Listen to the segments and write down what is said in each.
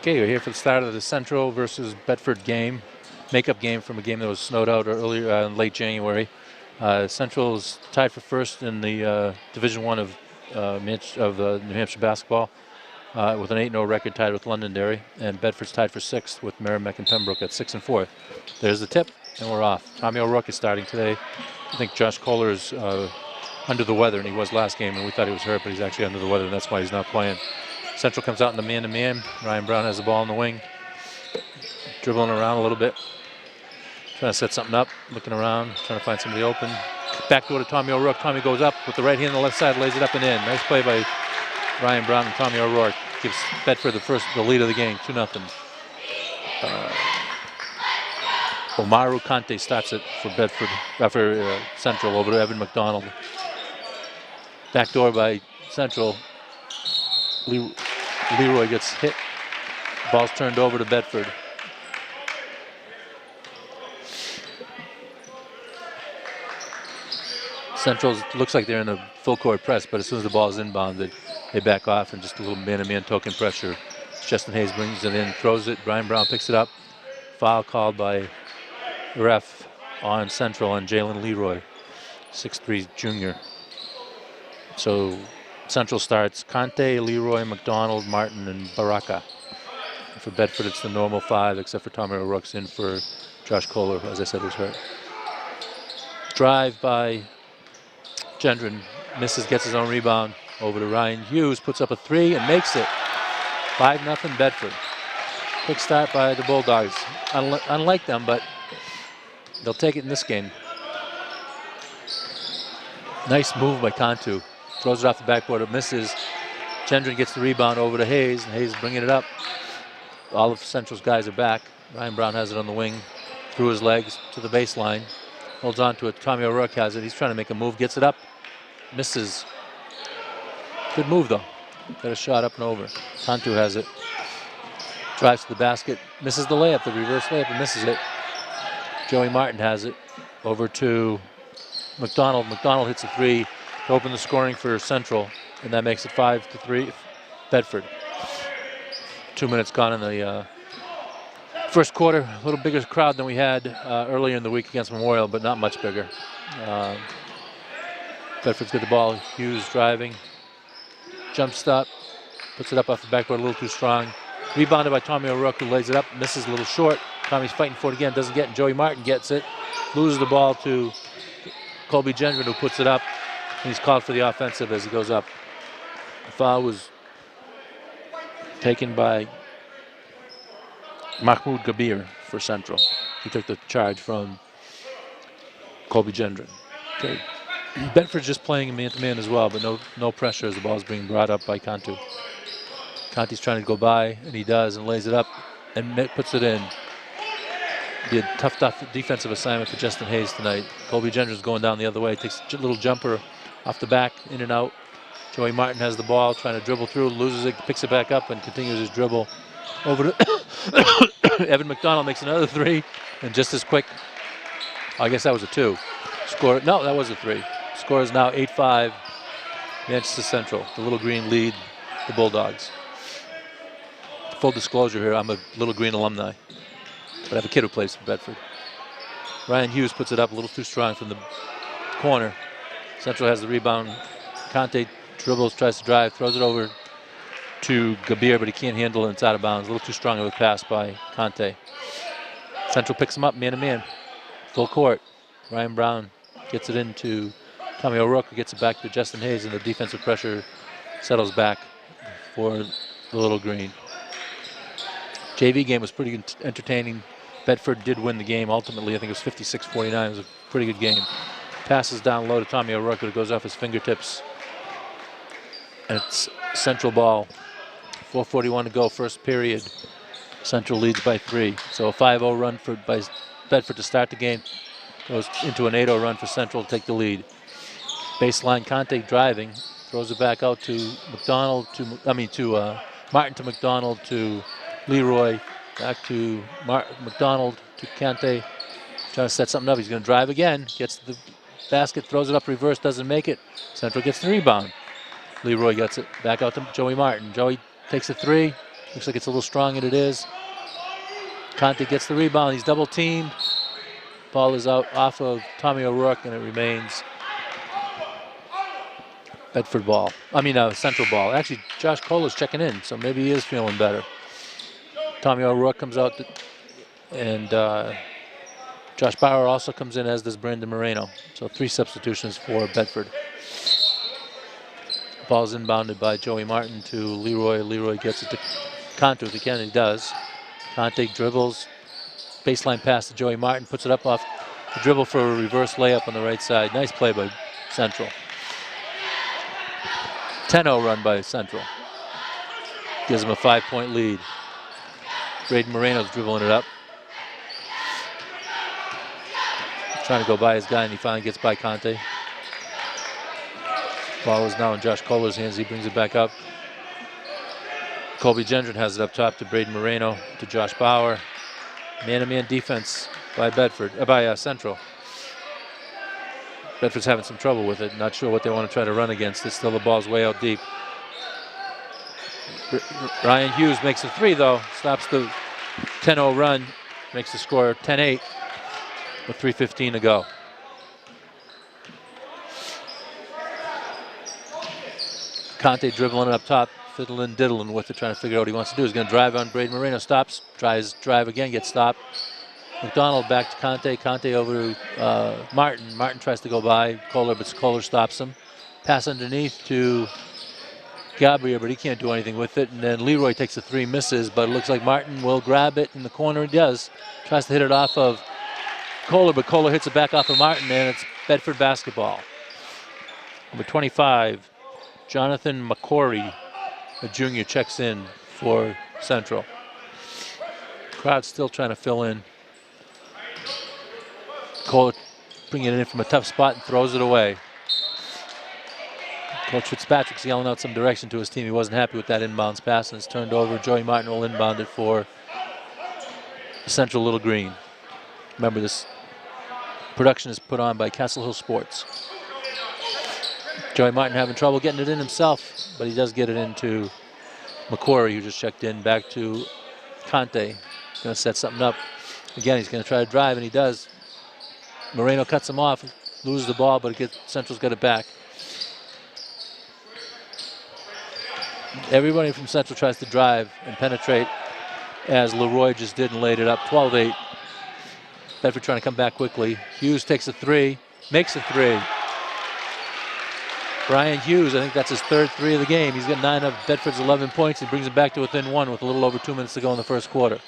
Okay, we're here for the start of the Central versus Bedford game, makeup game from a game that was snowed out earlier in late January. Central is tied for first in the Division I of New Hampshire basketball with an 8-0 record, tied with Londonderry, and Bedford's tied for sixth with Merrimack and Pembroke at 6 and 4. There's the tip, and we're off. Tommy O'Rourke is starting today. I think Josh Kohler is under the weather, and he was last game, and we thought he was hurt, but he's actually under the weather, and that's why he's not playing. Central comes out in the man-to-man. Ryan Brown has the ball in the wing, dribbling around a little bit, trying to set something up, looking around, trying to find somebody open. Back door to Tommy O'Rourke. Tommy goes up with the right hand on the left side, lays it up and in. Nice play by Ryan Brown and Tommy O'Rourke. Gives Bedford the lead of the game, 2-0. Omaru Kante starts it for Bedford, for Central, over to Evan McDonald. Back door by Central. Leroy gets hit. Ball's turned over to Bedford. Central looks like they're in a full court press, but as soon as the ball is inbounded, they back off and just a little man-to-man token pressure. Justin Hayes brings it in, throws it. Brian Brown picks it up. Foul called by the ref on Central on Jalen Leroy, 6'3" junior. So Central starts Kante, Leroy, McDonald, Martin, and Baraka. And for Bedford, it's the normal five, except for Tommy O'Rourke's in for Josh Kohler, who, as I said, was hurt. Drive by Gendron, misses, gets his own rebound. Over to Ryan Hughes, puts up a three and makes it. 5-0 Bedford. Quick start by the Bulldogs. Unlike them, but they'll take it in this game. Nice move by Cantu. Throws it off the backboard, it misses. Gendron gets the rebound over to Hayes, and Hayes bringing it up. All of Central's guys are back. Ryan Brown has it on the wing, through his legs to the baseline. Holds on to it. Tommy O'Rourke has it. He's trying to make a move, gets it up, misses. Good move though. Got a shot up and over. Cantu has it. Drives to the basket, misses the layup, the reverse layup, and misses it. Joey Martin has it. Over to McDonald. McDonald hits a three to open the scoring for Central, and that makes it 5-3 Bedford. 2 minutes gone in the first quarter. A little bigger crowd than we had earlier in the week against Memorial, but not much bigger. Bedford's got the ball. Hughes driving. Jump stop. Puts it up off the backboard a little too strong. Rebounded by Tommy O'Rourke, who lays it up. Misses a little short. Tommy's fighting for it again. Doesn't get it. Joey Martin gets it. Loses the ball to Colby Gendron, who puts it up. And he's called for the offensive as he goes up. The foul was taken by Mahmoud Gabir for Central. He took the charge from Colby Gendron. Okay. Bedford's just playing man-to-man as well, but no pressure as the ball's being brought up by Cantu. Conti's trying to go by, and he does, and lays it up, and puts it in. Be a tough defensive assignment for Justin Hayes tonight. Colby Gendron's going down the other way, takes a little jumper off the back, in and out. Joey Martin has the ball, trying to dribble through, loses it, picks it back up, and continues his dribble. Over to Evan McDonald, makes another three, and just as quick, I guess that was a two. No, that was a three. Score is now 8-5 Manchester Central. The Little Green lead the Bulldogs. Full disclosure here, I'm a Little Green alumni, but I have a kid who plays for Bedford. Ryan Hughes puts it up a little too strong from the corner. Central has the rebound. Kante dribbles, tries to drive, throws it over to Gabir, but he can't handle it, and it's out of bounds. A little too strong of a pass by Kante. Central picks him up man-to-man. Full court. Ryan Brown gets it into Tommy O'Rourke, who gets it back to Justin Hayes, and the defensive pressure settles back for the Little Green. JV game was pretty entertaining. Bedford did win the game ultimately. I think it was 56-49. It was a pretty good game. Passes down low to Tommy O'Rourke, but it goes off his fingertips. And it's Central ball. 4:41 to go, first period. Central leads by 3. So a 5-0 run by Bedford to start the game. Goes into an 8-0 run for Central to take the lead. Baseline, Kante driving, throws it back out to McDonald, Martin to McDonald to Leroy, back to McDonald to Kante. Trying to set something up. He's going to drive again. Gets the basket, throws it up reverse, doesn't make it. Central gets the rebound. Leroy gets it back out to Joey Martin. Joey takes a three, Looks like it's a little strong, and it is. Conte gets the rebound. He's double teamed. Ball is out off of Tommy O'Rourke, and it remains Bedford ball. Central ball. Actually, Josh Kohler's checking in, so maybe he is feeling better. Tommy O'Rourke comes out, and Josh Bauer also comes in, as does Brandon Moreno. So 3 substitutions for Bedford. Ball's inbounded by Joey Martin to Leroy. Leroy gets it to Conte if he can, and he does. Conte dribbles. Baseline pass to Joey Martin, puts it up off the dribble for a reverse layup on the right side. Nice play by Central. 10-0 run by Central. Gives them a 5-point lead. Braden Moreno's dribbling it up. Trying to go by his guy, and he finally gets by Conte. Ball is now in Josh Kohler's hands. He brings it back up. Colby Gendron has it up top to Braden Moreno, to Josh Bauer. Man-to-man defense by Central. Bedford's having some trouble with it. Not sure what they want to try to run against. It's still the ball's way out deep. Ryan Hughes makes a 3, though. Stops the 10-0 run. Makes the score 10-8 with 3:15 to go. Conte dribbling it up top. Fiddling, diddling with it, trying to figure out what he wants to do. He's going to drive on Braden Moreno. Stops. Tries drive again. Gets stopped. McDonald back to Conte. Conte over to Martin. Martin tries to go by Kohler, but Kohler stops him. Pass underneath to Gabriel, but he can't do anything with it. And then Leroy takes a 3, misses, but it looks like Martin will grab it in the corner. He does. Tries to hit it off of Kohler, but Kohler hits it back off of Martin, and it's Bedford basketball. Number 25, Jonathan McCory, a junior, checks in for Central. Crowd's still trying to fill in. Kohler bringing it in from a tough spot and throws it away. Coach Fitzpatrick's yelling out some direction to his team. He wasn't happy with that inbounds pass, and it's turned over. Joey Martin will inbound it for Central Little Green. Remember, this production is put on by Castle Hill Sports. Joey Martin having trouble getting it in himself, but he does get it into McCory, who just checked in, back to Conte. He's going to set something up. Again, he's going to try to drive, and he does. Moreno cuts him off, loses the ball, but Central's got it back. Everybody from Central tries to drive and penetrate, as Leroy just did and laid it up. 12-8. Bedford trying to come back quickly. Hughes takes a 3, makes a 3. Brian Hughes, I think that's his 3rd 3 of the game. He's got 9 of Bedford's 11 points. He brings it back to within 1 with a little over 2 minutes to go in the first quarter.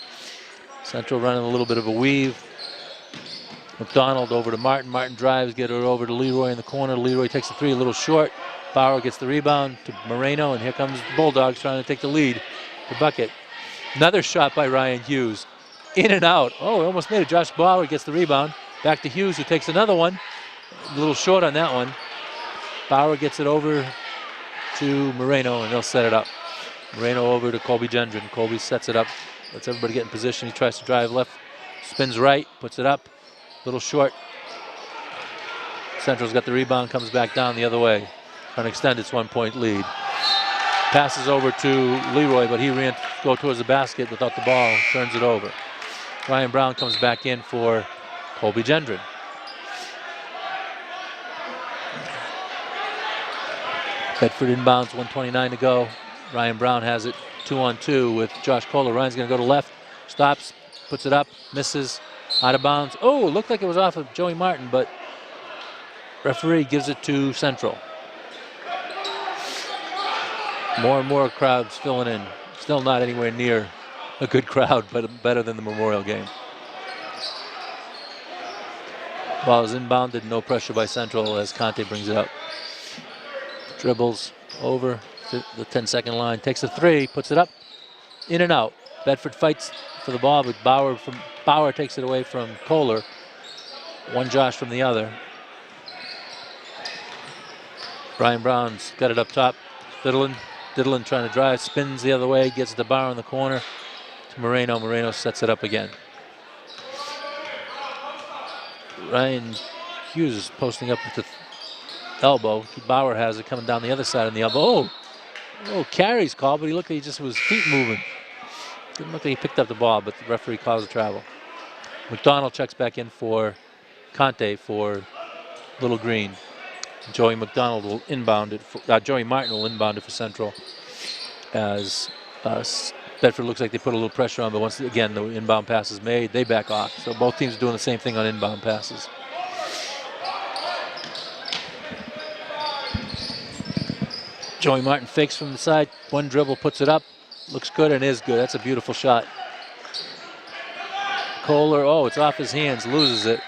Central running a little bit of a weave. McDonald over to Martin. Martin drives, get it over to Leroy in the corner. Leroy takes a 3, a little short. Bauer gets the rebound to Moreno, and here comes the Bulldogs trying to take the lead to bucket. Another shot by Ryan Hughes. In and out. Oh, he almost made it. Josh Bauer gets the rebound. Back to Hughes, who takes another one. A little short on that one. Bauer gets it over to Moreno, and they'll set it up. Moreno over to Colby Gendron. Colby sets it up. Lets everybody get in position. He tries to drive left. Spins right. Puts it up. A little short. Central's got the rebound. Comes back down the other way. Trying to extend its 1-point lead. Passes over to Leroy, but he ran go towards the basket without the ball. Turns it over. Ryan Brown comes back in for Colby Gendron. Bedford inbounds, 1:29 to go. Ryan Brown has it 2-on-2 with Josh Kohler. Ryan's going to go to left, stops, puts it up, misses, out of bounds. Oh, it looked like it was off of Joey Martin, but referee gives it to Central. More and more crowds filling in. Still not anywhere near a good crowd, but better than the Memorial game. Ball is inbounded, no pressure by Central as Conte brings it up. Dribbles over the 10-second line, takes a 3, puts it up, in and out. Bedford fights for the ball, but Bauer takes it away from Kohler. One Josh from the other. Brian Brown's got it up top, diddling trying to drive, spins the other way, gets it to Bauer in the corner. To Moreno, Moreno sets it up again. Ryan Hughes is posting up with the elbow. Bauer has it coming down the other side on the elbow. Oh, carries call, but he just was feet moving. Didn't look like he picked up the ball, but the referee calls a travel. McDonald checks back in for Conte for Little Green. Joey McDonald will inbound it. Joey Martin will inbound it for Central as Bedford looks like they put a little pressure on, but once again the inbound pass is made, they back off. So both teams are doing the same thing on inbound passes. Joey Martin fakes from the side, one dribble, puts it up, looks good and is good. That's a beautiful shot. Kohler, oh, it's off his hands, loses it.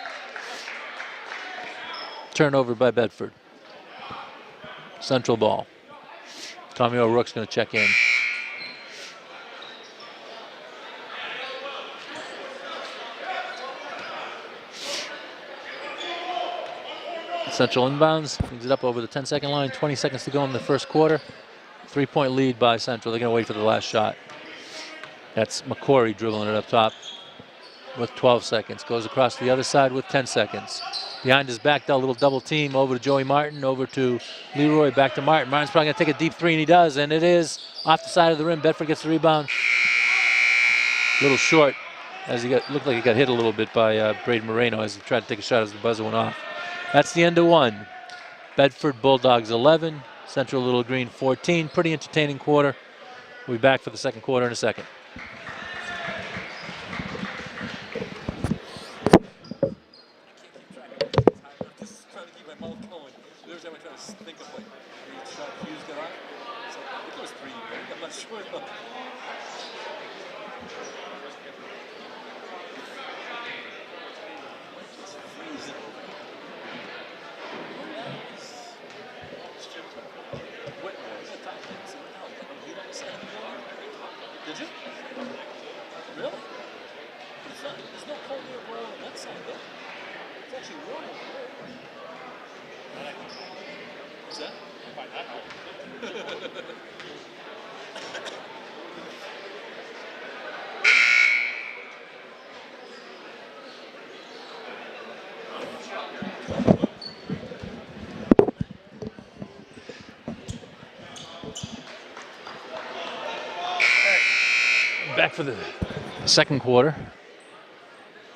Turnover by Bedford. Central ball. Tommy O'Rourke's going to check in. Central inbounds, brings it up over the 10-second line, 20 seconds to go in the first quarter. 3-point lead by Central. They're going to wait for the last shot. That's McCory dribbling it up top with 12 seconds. Goes across the other side with 10 seconds. Behind his back, a little double team over to Joey Martin, over to Leroy, back to Martin. Martin's probably going to take a deep three, and he does, and it is off the side of the rim. Bedford gets the rebound. A little short, as looked like he got hit a little bit by Braden Moreno as he tried to take a shot as the buzzer went off. That's the end of one. Bedford Bulldogs 11, Central Little Green 14. Pretty entertaining quarter. We'll be back for the second quarter in a second. Back for the second quarter.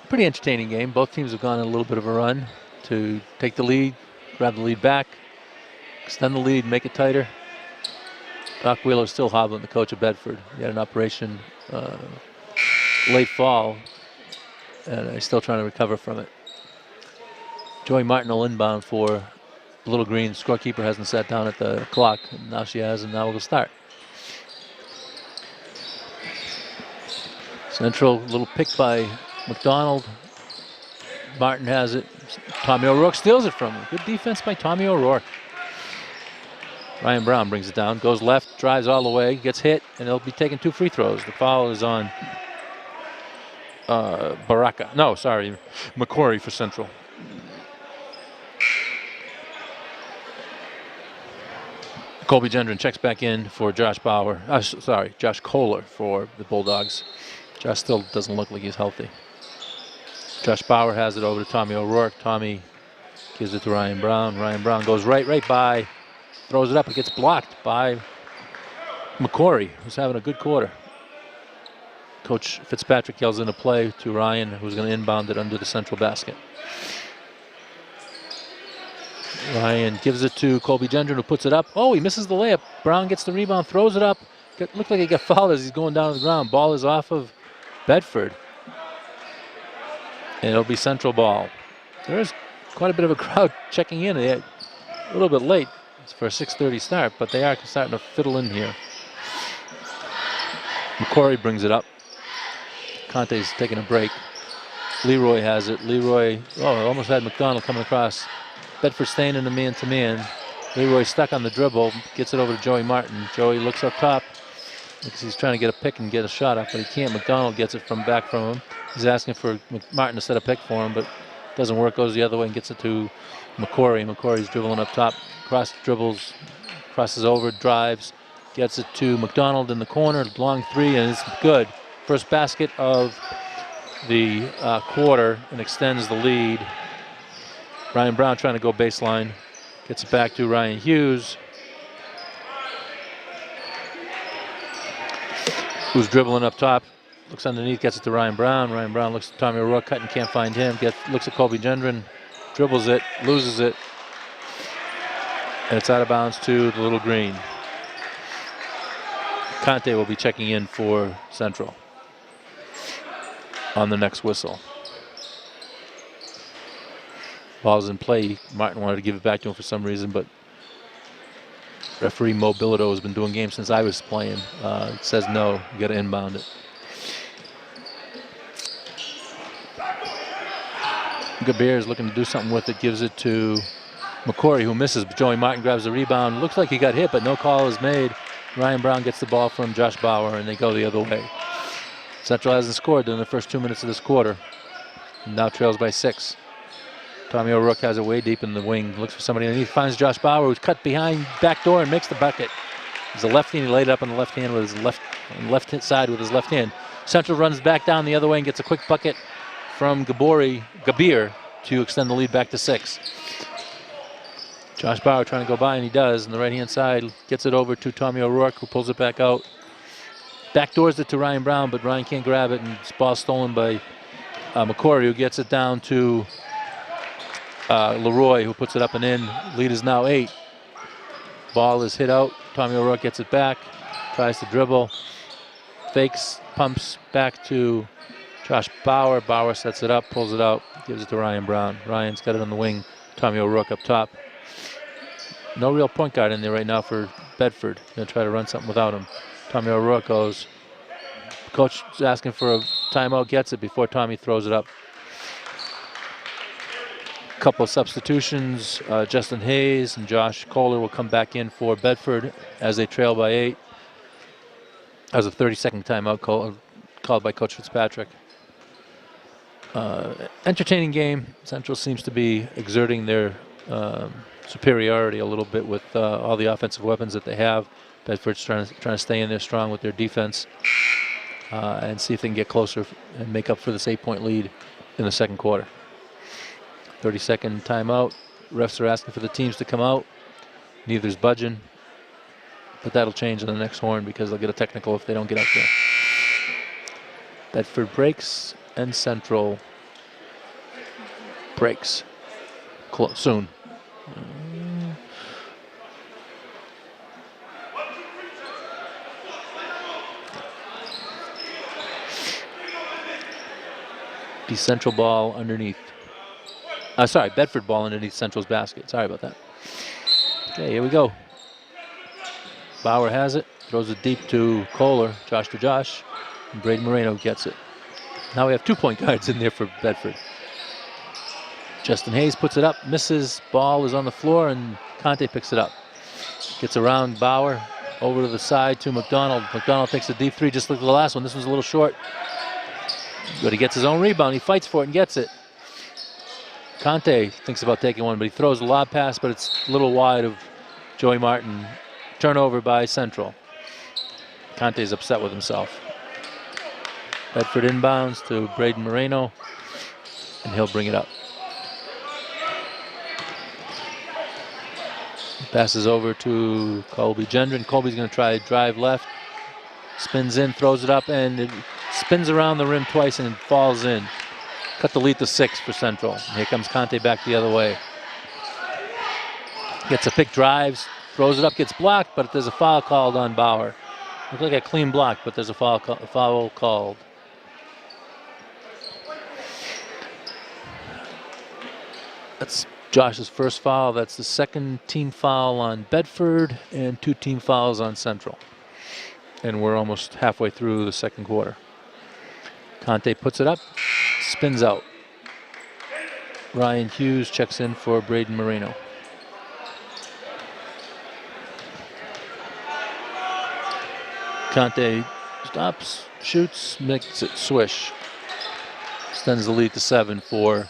Pretty entertaining game. Both teams have gone on a little bit of a run to take the lead, grab the lead back, extend the lead, make it tighter. Doc Wheeler still hobbling, the coach of Bedford. He had an operation late fall, and he's still trying to recover from it. Joey Martin will inbound for Little Green. Scorekeeper hasn't sat down at the clock. And now she has, and now we'll start. Central, little pick by McDonald. Martin has it. Tommy O'Rourke steals it from him. Good defense by Tommy O'Rourke. Ryan Brown brings it down, goes left, drives all the way, gets hit, and he'll be taking 2 free throws. The foul is on McCory for Central. Colby Gendron checks back in for Josh Kohler for the Bulldogs. Josh still doesn't look like he's healthy. Josh Bauer has it over to Tommy O'Rourke. Tommy gives it to Ryan Brown. Ryan Brown goes right by, throws it up. It gets blocked by McCory, who's having a good quarter. Coach Fitzpatrick yells into play to Ryan, who's going to inbound it under the Central basket. Ryan gives it to Colby Gendron, who puts it up. Oh, he misses the layup. Brown gets the rebound, throws it up. Looked like he got fouled as he's going down to the ground. Ball is off of Bedford. And it'll be Central ball. There is quite a bit of a crowd checking in. A little bit late for a 6:30 start, but they are starting to fiddle in here. McCory brings it up. Conte's taking a break. Leroy has it. Leroy, almost had McDonald coming across. Bedford staying in the man-to-man. Leroy stuck on the dribble, gets it over to Joey Martin. Joey looks up top because he's trying to get a pick and get a shot up, but he can't. McDonald gets it back from him. He's asking for Martin to set a pick for him, but it doesn't work. Goes the other way and gets it to McCory. McCory's dribbling up top. Cross dribbles, crosses over, drives, gets it to McDonald in the corner. Long three, and it's good. First basket of the quarter and extends the lead. Ryan Brown trying to go baseline. Gets it back to Ryan Hughes, who's dribbling up top. looks underneath, gets it to Ryan Brown. Ryan Brown looks at Tommy O'Rourke, cutting, can't find him. Looks at Colby Gendron, dribbles it, loses it, and it's out of bounds to the little green. Conte will be checking in for Central on the next whistle. Ball's in play. Martin wanted to give it back to him for some reason, but referee Mo Bilodeau has been doing games since I was playing. Says no, you got to inbound it. Gabir is looking to do something with it, gives it to McCory, who misses, but Joey Martin grabs the rebound. Looks like he got hit, but no call is made. Ryan Brown gets the ball from Josh Bauer, and they go the other way. Central hasn't scored in the first 2 minutes of this quarter. Now trails by 6. Tommy O'Rourke has it way deep in the wing. Looks for somebody underneath. Finds Josh Bauer, who's cut behind back door and makes the bucket. He's a lefty, and he laid it up on the left hand with his left side with his left hand. Central runs back down the other way and gets a quick bucket from Gabir to extend the lead back to 6. Josh Bauer trying to go by, and he does. On the right-hand side, gets it over to Tommy O'Rourke, who pulls it back out. Backdoors it to Ryan Brown, but Ryan can't grab it, and this ball stolen by McCory, who gets it down to Leroy, who puts it up and in. Lead is now 8. Ball is hit out. Tommy O'Rourke gets it back, tries to dribble, fakes, pumps back to Josh Bauer. Bauer sets it up, pulls it out, gives it to Ryan Brown. Ryan's got it on the wing. Tommy O'Rourke up top. No real point guard in there right now for Bedford. Gonna try to run something without him. Tommy O'Rourke goes. Coach is asking for a timeout, gets it before Tommy throws it up. Couple of substitutions. Justin Hayes and Josh Kohler will come back in for Bedford as they trail by 8. That was a 30-second timeout called by Coach Fitzpatrick. Entertaining game. Central seems to be exerting their superiority a little bit with all the offensive weapons that they have. Bedford's trying to stay in there strong with their defense and see if they can get closer and make up for this 8-point lead in the second quarter. 30-second timeout. Refs are asking for the teams to come out. Neither's budging, but that'll change on the next horn because they'll get a technical if they don't get out there. Bedford breaks and Central breaks soon. The Central ball underneath. Bedford ball underneath Central's basket. Sorry about that. Okay, here we go. Bauer has it, throws it deep to Kohler, Josh to Josh, and Braden Moreno gets it. Now we have 2-point guards in there for Bedford. Justin Hayes puts it up, misses, ball is on the floor, and Conte picks it up. Gets around Bauer, over to the side to McDonald. McDonald takes a deep 3, just like the last one. This one's a little short, but he gets his own rebound. He fights for it and gets it. Conte thinks about taking one, but he throws a lob pass, but it's a little wide of Joey Martin. Turnover by Central. Conte's upset with himself. Bedford inbounds to Braden Moreno, and he'll bring it up. Passes over to Colby Gendron. Colby's going to try to drive left. Spins in, throws it up, and it spins around the rim twice and falls in. Cut the lead to 6 for Central. And here comes Conte back the other way. Gets a pick, drives, throws it up, gets blocked, but there's a foul called on Bauer. Looks like a clean block, but there's a foul called. That's Josh's first foul. That's the second team foul on Bedford and 2 team fouls on Central. And we're almost halfway through the second quarter. Conte puts it up, spins out. Ryan Hughes checks in for Braden Moreno. Conte stops, shoots, makes it swish. Extends the lead to 7 for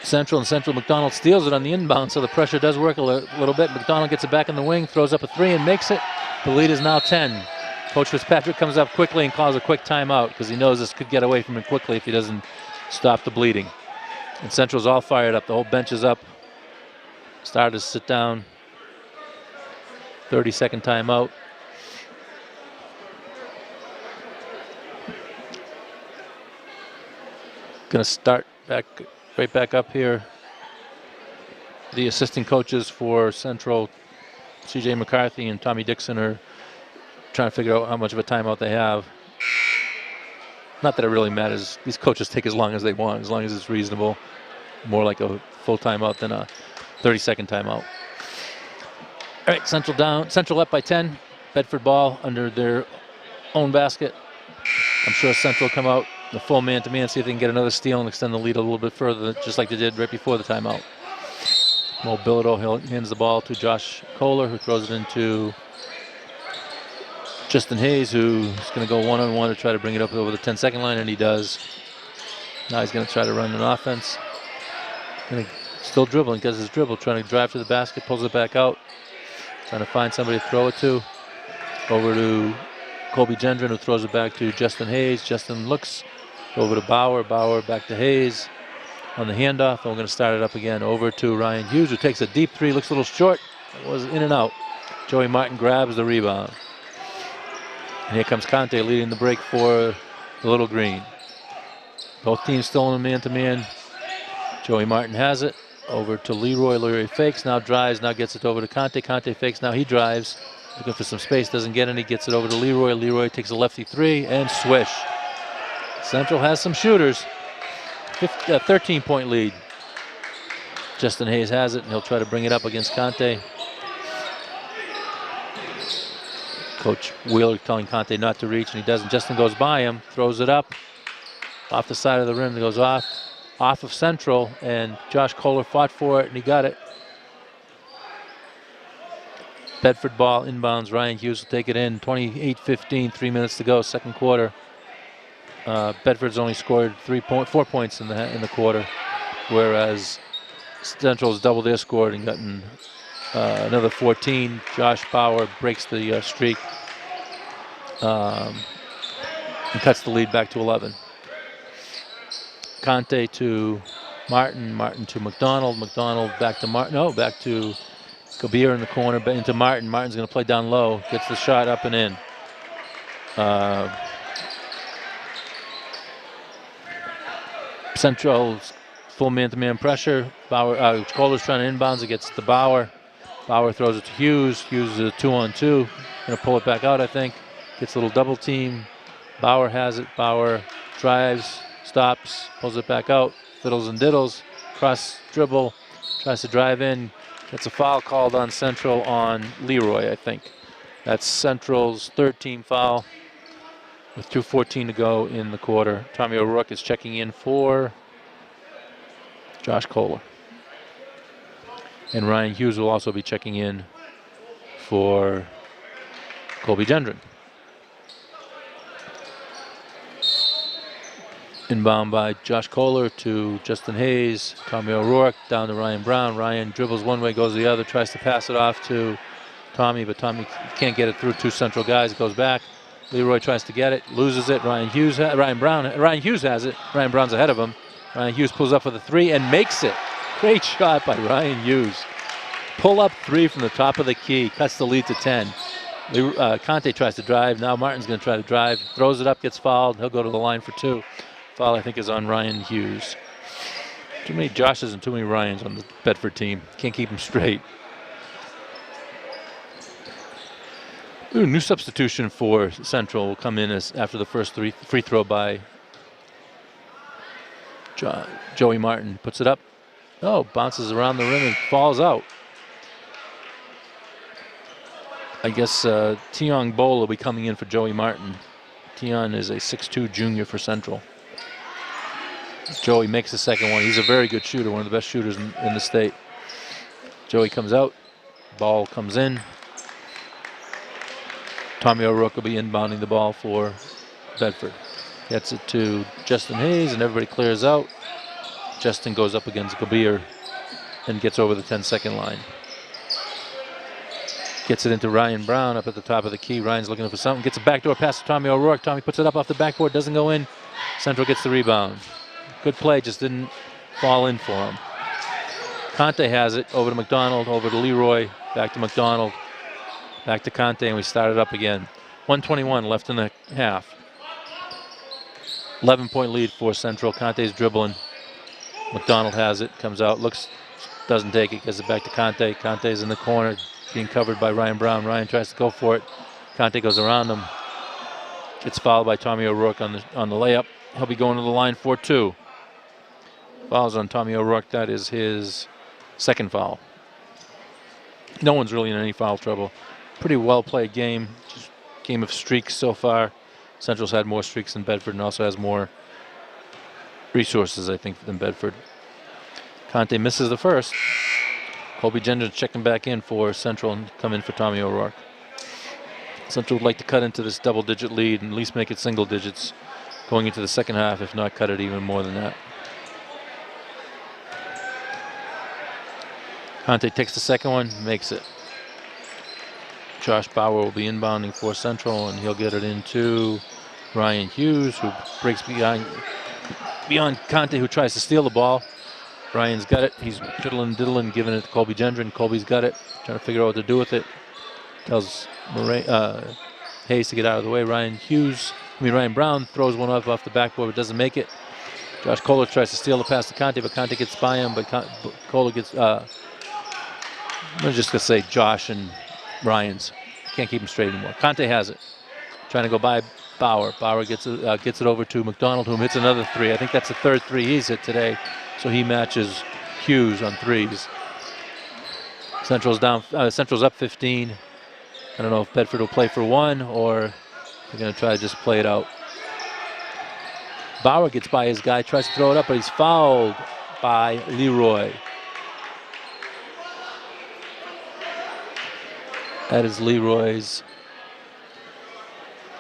Central, and Central McDonald steals it on the inbound, so the pressure does work a little bit. McDonald gets it back in the wing, throws up a 3 and makes it. The lead is now 10. Coach Fitzpatrick comes up quickly and calls a quick timeout because he knows this could get away from him quickly if he doesn't stop the bleeding. And Central's all fired up. The whole bench is up. Starters sit down. 30-second timeout. Going to start right back up here. The assistant coaches for Central, C.J. McCarthy and Tommy Dixon, are trying to figure out how much of a timeout they have. Not that it really matters. These coaches take as long as they want, as long as it's reasonable. More like a full timeout than a 30-second timeout. All right, Central up by 10. Bedford ball under their own basket. I'm sure Central come out the full man-to-man, see if they can get another steal and extend the lead a little bit further, just like they did right before the timeout. Mo Bilodeau hands the ball to Josh Kohler, who throws it into Justin Hayes, who's going to go one-on-one to try to bring it up over the 10-second line, and he does. Now he's going to try to run an offense. Still dribbling, does his dribble, trying to drive to the basket, pulls it back out. Trying to find somebody to throw it to. Over to Colby Gendron, who throws it back to Justin Hayes. Justin looks over to Bauer. Bauer back to Hayes on the handoff. And we're going to start it up again. Over to Ryan Hughes, who takes a deep three, looks a little short. It was in and out. Joey Martin grabs the rebound. And here comes Conte leading the break for the Little Green. Both teams still in a man-to-man. Joey Martin has it. Over to Leroy. Leroy fakes, now drives, now gets it over to Conte. Conte fakes, now he drives. Looking for some space, doesn't get any, gets it over to Leroy. Leroy takes a lefty three, and swish. Central has some shooters. 13-point lead. Justin Hayes has it, and he'll try to bring it up against Conte. Coach Wheeler telling Conte not to reach, and he doesn't. Justin goes by him, throws it up. Off the side of the rim, it goes off of Central, and Josh Kohler fought for it, and he got it. Bedford ball inbounds. Ryan Hughes will take it in. 28-15, 3 minutes to go, second quarter. Bedford's only scored 4 points in the quarter, whereas Central's doubled their score and gotten another 14. Josh Bauer breaks the streak and cuts the lead back to 11. Conte to Martin. Martin to McDonald. McDonald back to Martin. No, back to Kabir in the corner, but into Martin. Martin's going to play down low. Gets the shot up and in. Central's full man-to-man pressure. Bauer, Kohler's trying to inbounds. It gets to Bauer. Bauer throws it to Hughes. Hughes is a 2-on-2. Going to pull it back out, I think. Gets a little double team. Bauer has it. Bauer drives, stops, pulls it back out. Fiddles and diddles. Cross dribble. Tries to drive in. Gets a foul called on Central on Leroy, I think. That's Central's third team foul with 2:14 to go in the quarter. Tommy O'Rourke is checking in for Josh Kohler. And Ryan Hughes will also be checking in for Colby Gendron. Inbound by Josh Kohler to Justin Hayes. Tommy O'Rourke down to Ryan Brown. Ryan dribbles one way, goes the other, tries to pass it off to Tommy, but Tommy can't get it through two Central guys. It goes back. Leroy tries to get it, loses it. Ryan Hughes has it. Ryan Brown's ahead of him. Ryan Hughes pulls up with a three and makes it. Great shot by Ryan Hughes. Pull up three from the top of the key, cuts the lead to 10. Conte tries to drive. Now Martin's going to try to drive. Throws it up, gets fouled. He'll go to the line for two. Foul, I think, is on Ryan Hughes. Too many Joshes and too many Ryans on the Bedford team. Can't keep them straight. Ooh, new substitution for Central will come in after the first free throw by Joey Martin. Puts it up. Oh, bounces around the rim and falls out. I guess Tiong Bowl will be coming in for Joey Martin. Tion is a 6'2" junior for Central. Joey makes the second one. He's a very good shooter, one of the best shooters in the state. Joey comes out. Ball comes in. Tommy O'Rourke will be inbounding the ball for Bedford. Gets it to Justin Hayes, and everybody clears out. Justin goes up against Kabir and gets over the 10-second line. Gets it into Ryan Brown up at the top of the key. Ryan's looking for something. Gets a backdoor pass to Tommy O'Rourke. Tommy puts it up off the backboard, doesn't go in. Central gets the rebound. Good play, just didn't fall in for him. Conte has it, over to McDonald, over to Leroy, back to McDonald, back to Conte, and we start it up again. 1:21 left in the half. 11-point lead for Central. Conte's dribbling. McDonald has it, comes out, looks, doesn't take it, gets it back to Conte. Conte's in the corner, being covered by Ryan Brown. Ryan tries to go for it. Conte goes around him. Gets fouled by Tommy O'Rourke on the layup. He'll be going to the line for 2. Fouls on Tommy O'Rourke. That is his second foul. No one's really in any foul trouble. Pretty well played game. Just game of streaks so far. Central's had more streaks than Bedford and also has more resources, I think, than Bedford. Conte misses the first. Colby Gendron checking back in for Central and come in for Tommy O'Rourke. Central would like to cut into this double-digit lead and at least make it single digits going into the second half, if not cut it even more than that. Conte takes the second one, makes it. Josh Bauer will be inbounding for Central, and he'll get it into Ryan Hughes, who breaks beyond Conte, who tries to steal the ball. Ryan's got it. He's diddling, giving it to Colby Gendron. Colby's got it, trying to figure out what to do with it. Tells Hayes to get out of the way. Ryan Brown throws one off the backboard, but doesn't make it. Josh Kohler tries to steal the pass to Conte, but Conte gets by him, but Kohler gets, I'm just going to say Josh and Ryan's. Can't keep him straight anymore. Conte has it. Trying to go by Bauer. Bauer gets it over to McDonald, who hits another 3. I think that's the third 3 he's hit today, so he matches Hughes on 3s. Central's up 15. I don't know if Bedford will play for 1 or they're going to try to just play it out. Bauer gets by his guy, tries to throw it up, but he's fouled by Leroy. That is Leroy's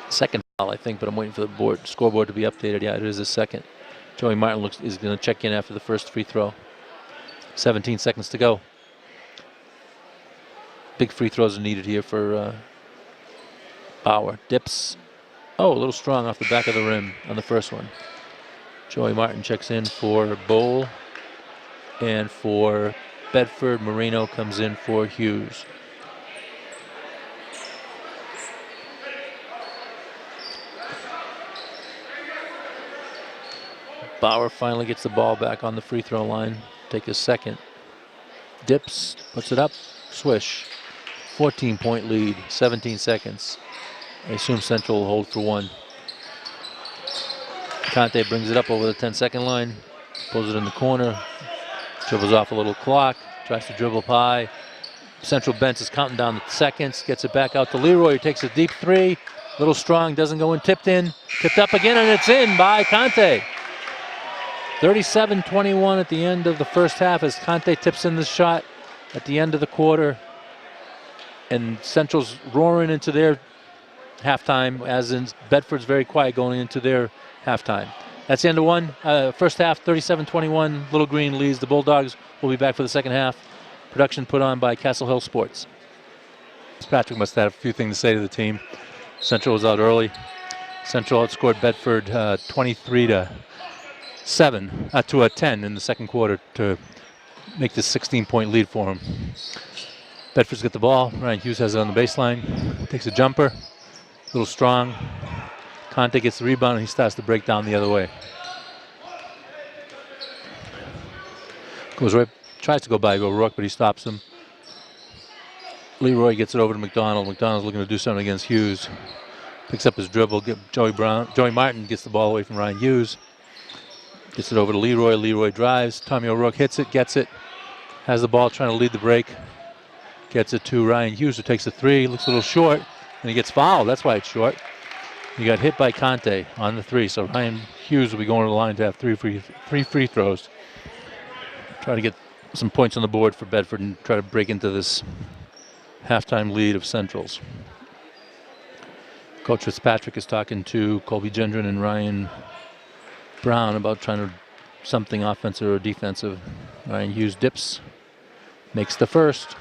second foul, I think, but I'm waiting for the scoreboard to be updated. Yeah, it is his second. Joey Martin is going to check in after the first free throw. 17 seconds to go. Big free throws are needed here for Bauer. Dips. Oh, a little strong off the back of the rim on the first one. Joey Martin checks in for Bowl. And for Bedford, Marino comes in for Hughes. Bauer finally gets the ball back on the free throw line. Take his second. Dips, puts it up, swish. 14-point lead, 17 seconds. I assume Central will hold for 1. Conte brings it up over the 10-second line, pulls it in the corner, dribbles off a little clock, tries to dribble high. Central bench is counting down the seconds, gets it back out to Leroy, who takes a deep 3. Little strong, doesn't go in, tipped up again, and it's in by Conte. 37-21 at the end of the first half as Conte tips in the shot at the end of the quarter. And Central's roaring into their halftime, as in Bedford's very quiet going into their halftime. That's the end of one. First half, 37-21. Little Green leads. The Bulldogs will be back for the second half. Production put on by Castle Hill Sports. Patrick must have a few things to say to the team. Central was out early. Central outscored Bedford 23-7 to a 10 in the second quarter to make this 16-point lead for him. Bedford's got the ball. Ryan Hughes has it on the baseline. Takes a jumper. A little strong. Conte gets the rebound and he starts to break down the other way. Goes right, tries to go by O'Rourke, but he stops him. Leroy gets it over to McDonald. McDonald's looking to do something against Hughes. Picks up his dribble. Joey Martin gets the ball away from Ryan Hughes. Gets it over to Leroy. Leroy drives. Tommy O'Rourke hits it, gets it. Has the ball trying to lead the break. Gets it to Ryan Hughes, who takes a 3. Looks a little short, and he gets fouled. That's why it's short. He got hit by Conte on the 3, so Ryan Hughes will be going to the line to have three free throws. Try to get some points on the board for Bedford and try to break into this halftime lead of Central's. Coach Fitzpatrick is talking to Colby Gendron and Ryan Brown about trying to something offensive or defensive. Ryan Hughes dips, makes the first.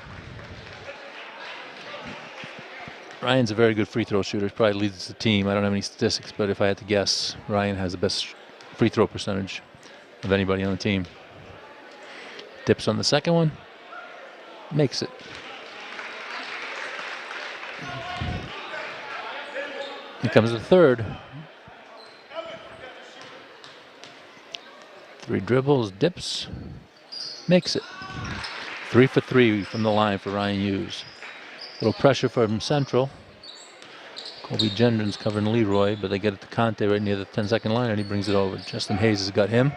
Ryan's a very good free throw shooter. He probably leads the team. I don't have any statistics, but if I had to guess, Ryan has the best free throw percentage of anybody on the team. Dips on the second one, makes it. Here comes the third. 3 dribbles, dips, makes it. 3 for 3 from the line for Ryan Hughes. Little pressure from Central. Colby Gendron's covering Leroy, but they get it to Conte right near the 10-second line, and he brings it over. Justin Hayes has got him.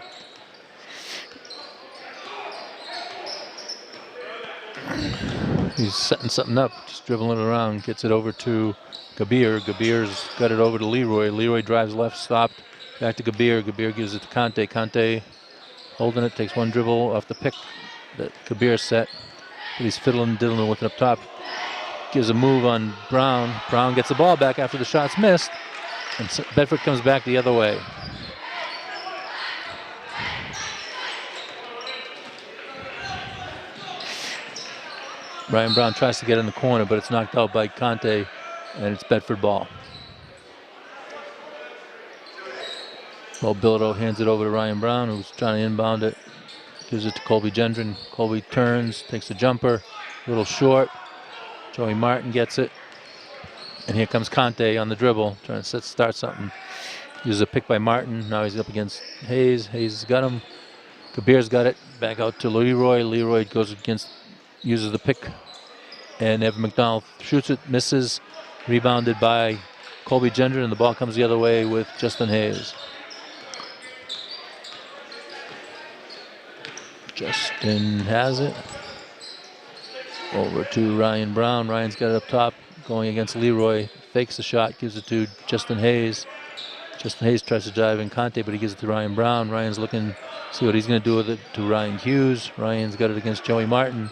He's setting something up, just dribbling it around, gets it over to Gabir. Gabir's got it over to Leroy. Leroy drives left, stopped, back to Gabir. Gabir gives it to Conte. Conte holding it, takes one dribble off the pick that Gabir set. But he's fiddling, diddling with it up top. Gives a move on Brown. Brown gets the ball back after the shot's missed. And Bedford comes back the other way. Ryan Brown tries to get in the corner, but it's knocked out by Conte, and it's Bedford ball. Well, Bilodeau hands it over to Ryan Brown, who's trying to inbound it. Gives it to Colby Gendron. Colby turns, takes a jumper, a little short. Joey Martin gets it. And here comes Conte on the dribble, trying to start something. Uses a pick by Martin. Now he's up against Hayes. Hayes has got him. Kabir's got it. Back out to Leroy. Leroy goes against, uses the pick. And Evan McDonald shoots it, misses. Rebounded by Colby Gendron, and the ball comes the other way with Justin Hayes. Justin has it. Over to Ryan Brown. Ryan's got it up top, going against Leroy. Fakes the shot, gives it to Justin Hayes. Justin Hayes tries to drive in Conte, but he gives it to Ryan Brown. Ryan's looking to see what he's going to do with it to Ryan Hughes. Ryan's got it against Joey Martin.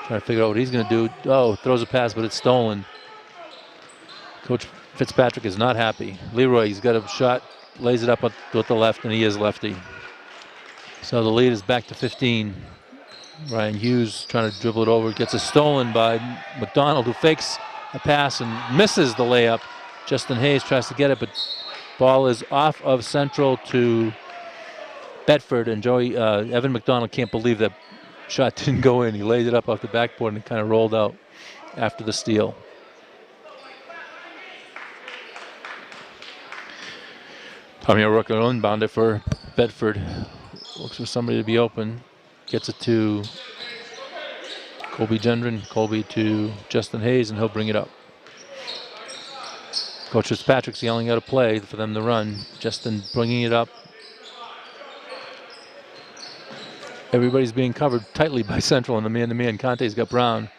Trying to figure out what he's going to do. Oh, throws a pass, but it's stolen. Coach Fitzpatrick is not happy. Leroy, he's got a shot, lays it up with the left, and he is lefty. So the lead is back to 15. Ryan Hughes trying to dribble it over, gets it stolen by McDonald, who fakes a pass and misses the layup. Justin Hayes tries to get it, but ball is off of Central to Bedford, and Evan McDonald can't believe that shot didn't go in. He laid it up off the backboard and it kind of rolled out after the steal. Tommy O'Rourke inbound it for Bedford. Looks for somebody to be open. Gets it to Colby Gendron. Colby to Justin Hayes, and he'll bring it up. Coach Fitzpatrick's yelling out a play for them to run. Justin bringing it up. Everybody's being covered tightly by Central in the man-to-man. Conte's got Brown.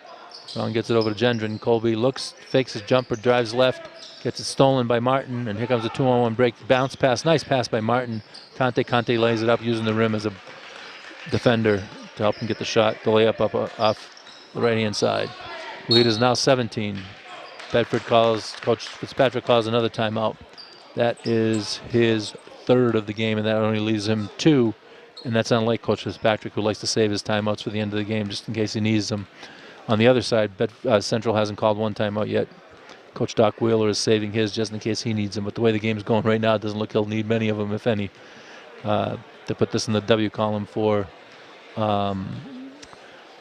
Brown gets it over to Gendron. Colby looks, fakes his jumper, drives left, gets it stolen by Martin, and here comes a 2-on-1 break. Bounce pass, nice pass by Martin. Conte lays it up using the rim as a defender to help him get the shot, the layup up off the right-hand side. Lead is now 17. Bedford Coach Fitzpatrick calls another timeout. That is his third of the game, and that only leaves him 2. And that's unlike Coach Fitzpatrick, who likes to save his timeouts for the end of the game just in case he needs them. On the other side, Central hasn't called one timeout yet. Coach Doc Wheeler is saving his just in case he needs them. But the way the game's going right now, it doesn't look he'll need many of them, if any. To put this in the W column for the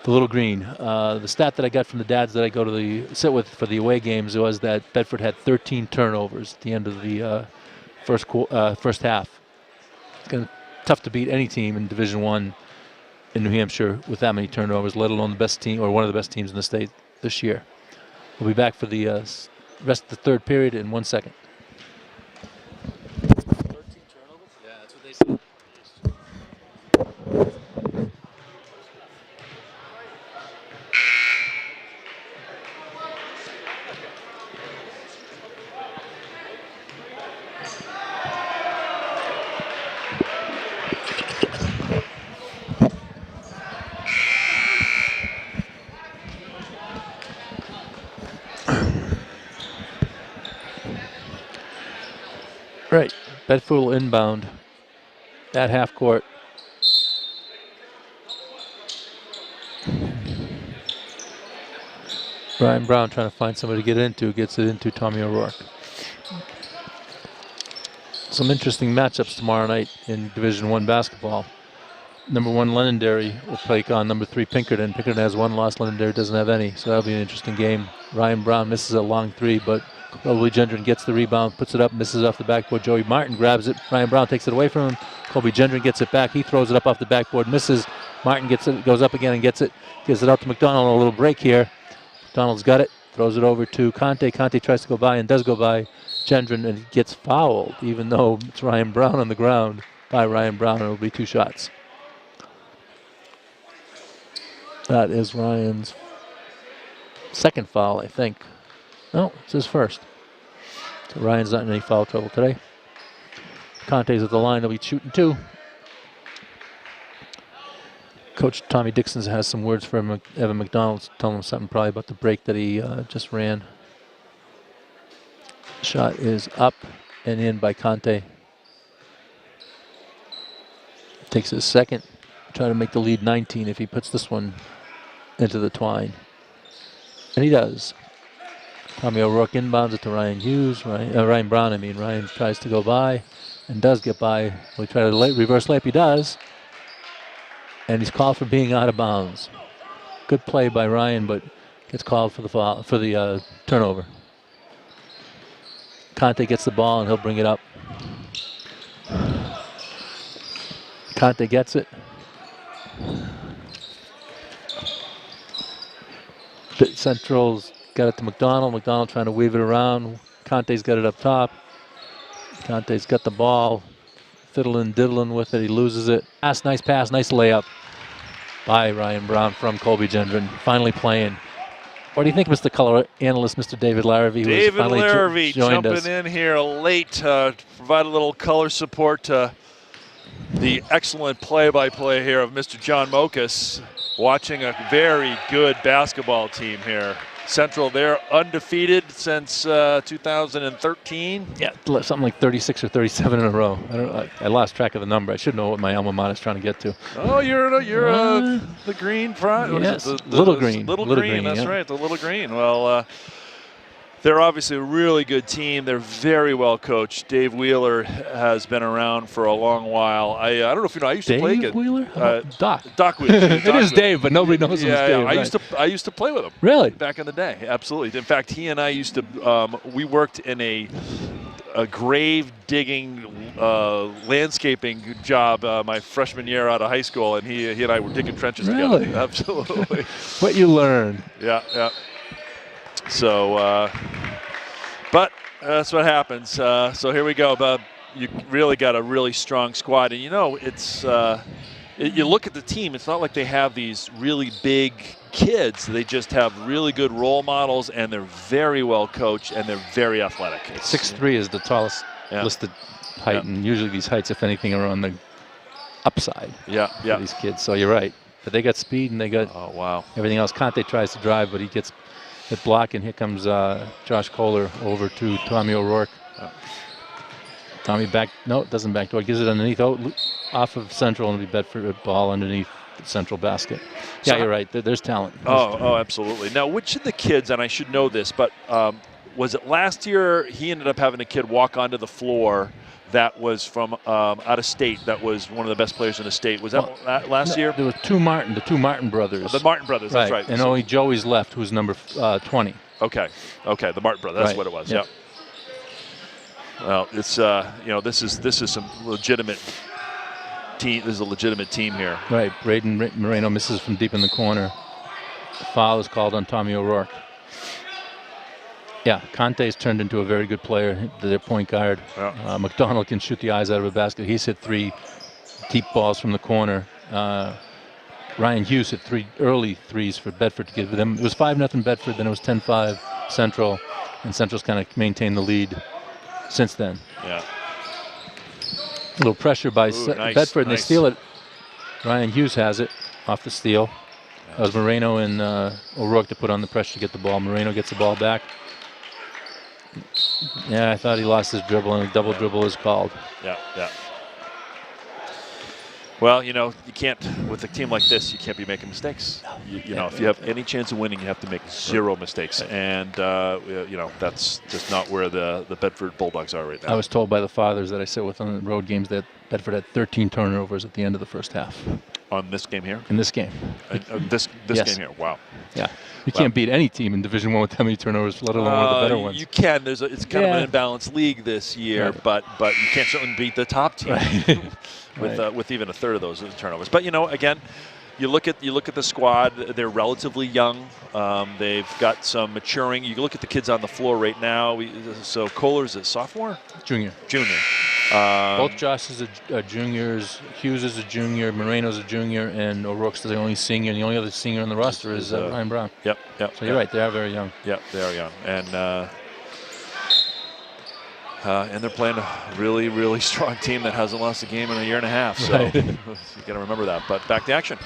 Little Green. The stat that I got from the dads that I go to sit with for the away games was that Bedford had 13 turnovers at the end of the first half. It's tough to beat any team in Division I in New Hampshire with that many turnovers, let alone the best team or one of the best teams in the state this year. We'll be back for the rest of the third period in 1 second. 13 turnovers? Yeah, that's what they said. Right, Bedford will inbound at half court. Ryan Brown trying to find somebody to get into, gets it into Tommy O'Rourke. Some interesting matchups tomorrow night in Division I basketball. Number 1 Londonderry will take on number 3 Pinkerton. Pinkerton has 1 loss, Londonderry doesn't have any, so that'll be an interesting game. Ryan Brown misses a long 3, but Colby Gendron gets the rebound, puts it up, misses off the backboard. Joey Martin grabs it. Ryan Brown takes it away from him. Colby Gendron gets it back. He throws it up off the backboard, misses. Martin gets it, goes up again and gets it. Gives it out to McDonald on a little break here. McDonald's got it. Throws it over to Conte. Conte tries to go by and does go by Gendron and gets fouled, even though it's Ryan Brown on the ground by Ryan Brown. And it'll be 2 shots. That is Ryan's second foul, I think. No, it's his first. So Ryan's not in any foul trouble today. Conte's at the line. He'll be shooting 2. Coach Tommy Dixon has some words for him. Evan McDonald's telling him something probably about the break that he just ran. Shot is up and in by Conte. Takes his second. Try to make the lead 19 if he puts this one into the twine. And he does. Tommy O'Rourke inbounds it to Ryan Hughes. Ryan Brown, I mean. Ryan tries to go by and does get by. We try to reverse layup. He does. And he's called for being out of bounds. Good play by Ryan, but gets called for the foul, for the turnover. Conte gets the ball and he'll bring it up. Conte gets it. Central's got it to McDonald. McDonald trying to weave it around. Conte's got it up top. Conte's got the ball. Fiddling, diddling with it. He loses it. Nice pass, nice layup by Ryan Brown from Colby Gendron. Finally playing. What do you think, Mr. Color Analyst, Mr. David Larrabee? David Larrabee jumping in here late to provide a little color support to the excellent play-by-play here of Mr. John Mokas. Watching a very good basketball team here. Central, they're undefeated since 2013. Yeah, something like 36 or 37 in a row. I lost track of the number. I should know what my alma mater is trying to get to. Oh, you're the green front. Yes, the Little Green. Little Green. That's right, the Little Green. Well, they're obviously a really good team. They're very well coached. Dave Wheeler has been around for a long while. I don't know if you know. I used to play Dave Wheeler? Doc Wheeler. It is Dave, but nobody knows him as Dave. Yeah, I used to play with him. Really? Back in the day, absolutely. In fact, he and I used to. We worked in a grave digging landscaping job my freshman year out of high school, and he and I were digging trenches Really? together. Absolutely. What you learn. Yeah. So, but that's what happens. So here we go. But you really got a really strong squad, and it's. You look at the team. It's not like they have these really big kids. They just have really good role models, and they're very well coached, and they're very athletic. 6'3" is the tallest listed height, and usually these heights, if anything, are on the upside. Yeah. For these kids. So you're right. But they got speed and they got everything else. Conte tries to drive, but he gets it blocked, and here comes Josh Kohler over to Tommy O'Rourke. Tommy doesn't backdoor. Gives it underneath, off of Central, and it'll be Bedford ball underneath the Central basket. Yeah, you're right. There's talent. Oh, absolutely. Now, which of the kids, and I should know this, but was it last year he ended up having a kid walk onto the floor that was from out of state, that was one of the best players in the state? Was that last year? There were the two Martin brothers. The Martin brothers, that's right. And only Joey's left, who's number 20. Okay, the Martin brothers, that's what it was, yeah. Well, it's, this is some legitimate team. This is a legitimate team here. Right, Braden Moreno misses from deep in the corner. The foul is called on Tommy O'Rourke. Yeah, Conte's turned into a very good player, their point guard. Yeah. McDonald can shoot the eyes out of a basket. He's hit 3 deep balls from the corner. Ryan Hughes hit 3 early threes for Bedford to give them. It was 5-0 Bedford, then it was 10-5 Central, and Central's kind of maintained the lead since then. Yeah. A little pressure by Bedford, and they steal it. Ryan Hughes has it off the steal. That was Moreno and O'Rourke to put on the pressure to get the ball. Moreno gets the ball back. Yeah, I thought he lost his dribble, and a double dribble is called. Yeah. Well, you can't, with a team like this, you can't be making mistakes. You know, if you have any chance of winning, you have to make 0 mistakes. And, that's just not where the Bedford Bulldogs are right now. I was told by the fathers that I sit with on the road games that Bedford had 13 turnovers at the end of the first half. On this game here? in this game. This Yes. game here. Wow. Yeah. You can't beat any team in Division I with that many turnovers, let alone one of the better ones. You can. It's kind of Yeah. an imbalanced league this year, Right. but you can't certainly beat the top team Right. with even a third of those turnovers. But again, you look at the squad. They're relatively young. They've got some maturing. You look at the kids on the floor right now. So Kohler's a sophomore, Junior. junior. Both Josh's are juniors. Hughes is a junior. Moreno's a junior, and O'Rourke's the only senior. And the only other senior on the roster is Ryan Brown. Yep. So you're right; they are very young. Yep, they are young, and they're playing a really, really strong team that hasn't lost a game in a year and a half. So Right. you got to remember that. But back to action.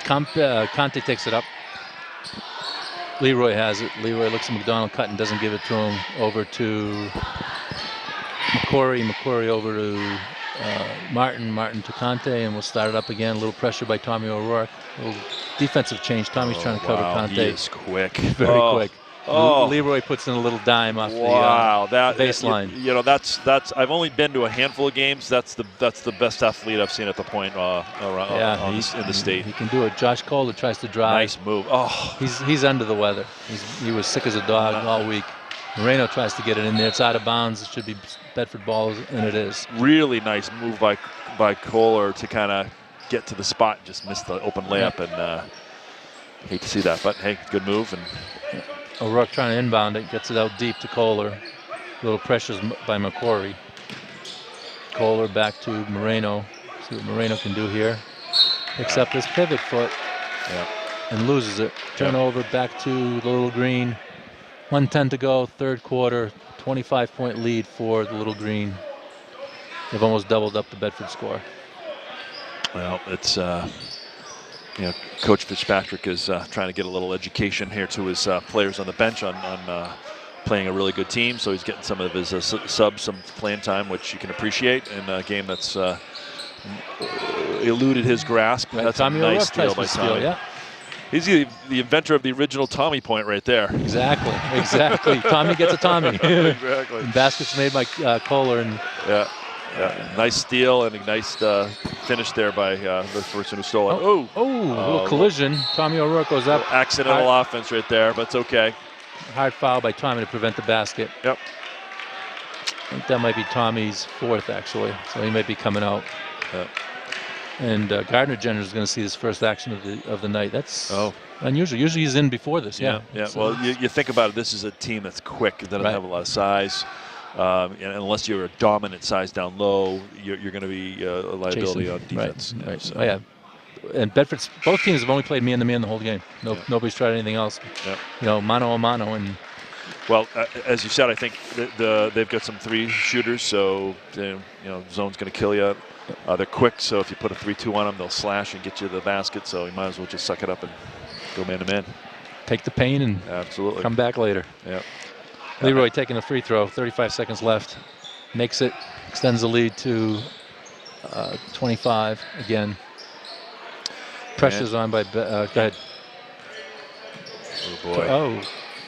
Conte takes it up. Leroy has it. Leroy looks at McDonald cut and doesn't give it to him. Over to McCory. McCory over to Martin. Martin to Conte, and we'll start it up again. A little pressure by Tommy O'Rourke. A little defensive change. Tommy's trying to cover Conte. He is quick. Very quick. Oh. Leroy puts in a little dime off that the baseline. That's. I've only been to a handful of games. That's the best athlete I've seen at the point around in the state. He can do it. Josh Kohler tries to drive. Nice move. Oh, He's under the weather. He was sick as a dog all week. Moreno tries to get it in there. It's out of bounds. It should be Bedford ball, and it is. really nice move by Kohler to kind of get to the spot. Just missed the open layup, and hate to see that. But hey, good move. And O'Rourke trying to inbound it, gets it out deep to Kohler. Little pressures by McCory. Kohler back to Moreno. See what Moreno can do here. Picks up his pivot foot and loses it. Turnover back to the Little Green. 1:10 to go, third quarter. 25-point lead for the Little Green. They've almost doubled up the Bedford score. Well, it's Coach Fitzpatrick is trying to get a little education here to his players on the bench on playing a really good team. So he's getting some of his subs some playing time, which you can appreciate in a game that's eluded his grasp. Right. That's Tommy a nice O'Rourke steal by tries to Tommy. yeah. He's the inventor of the original Tommy point right there. Exactly. Tommy gets a Tommy. Exactly. And baskets made by Kohler. And Yeah. Nice steal and a nice finish there by the person who stole it. a little collision. Tommy O'Rourke goes up. Accidental offense right there, but it's okay. Hard foul by Tommy to prevent the basket. Yep. I think that might be Tommy's fourth, actually. So he might be coming out. And Gardner Jenner is going to see his first action of the night. That's unusual. Usually he's in before this. Yeah. So well, you think about it. This is a team that's quick. That doesn't have a lot of size. And unless you're a dominant size down low, you're going to be a liability on defense. Right. Right. So. And Bedford's both teams have only played man-to-man the whole game. Nobody's tried anything else. Yeah. Mano a mano. And well, as you said, I think they've got some three shooters, so zone's going to kill you. They're quick, so if you put a 3-2 on them, they'll slash and get you the basket. So you might as well just suck it up and go man-to-man. take the pain and absolutely come back later. Yeah. Leroy taking a free throw. 35 seconds left. Makes it. Extends the lead to 25 again. Pressure's on by. Go ahead. Oh boy. Oh,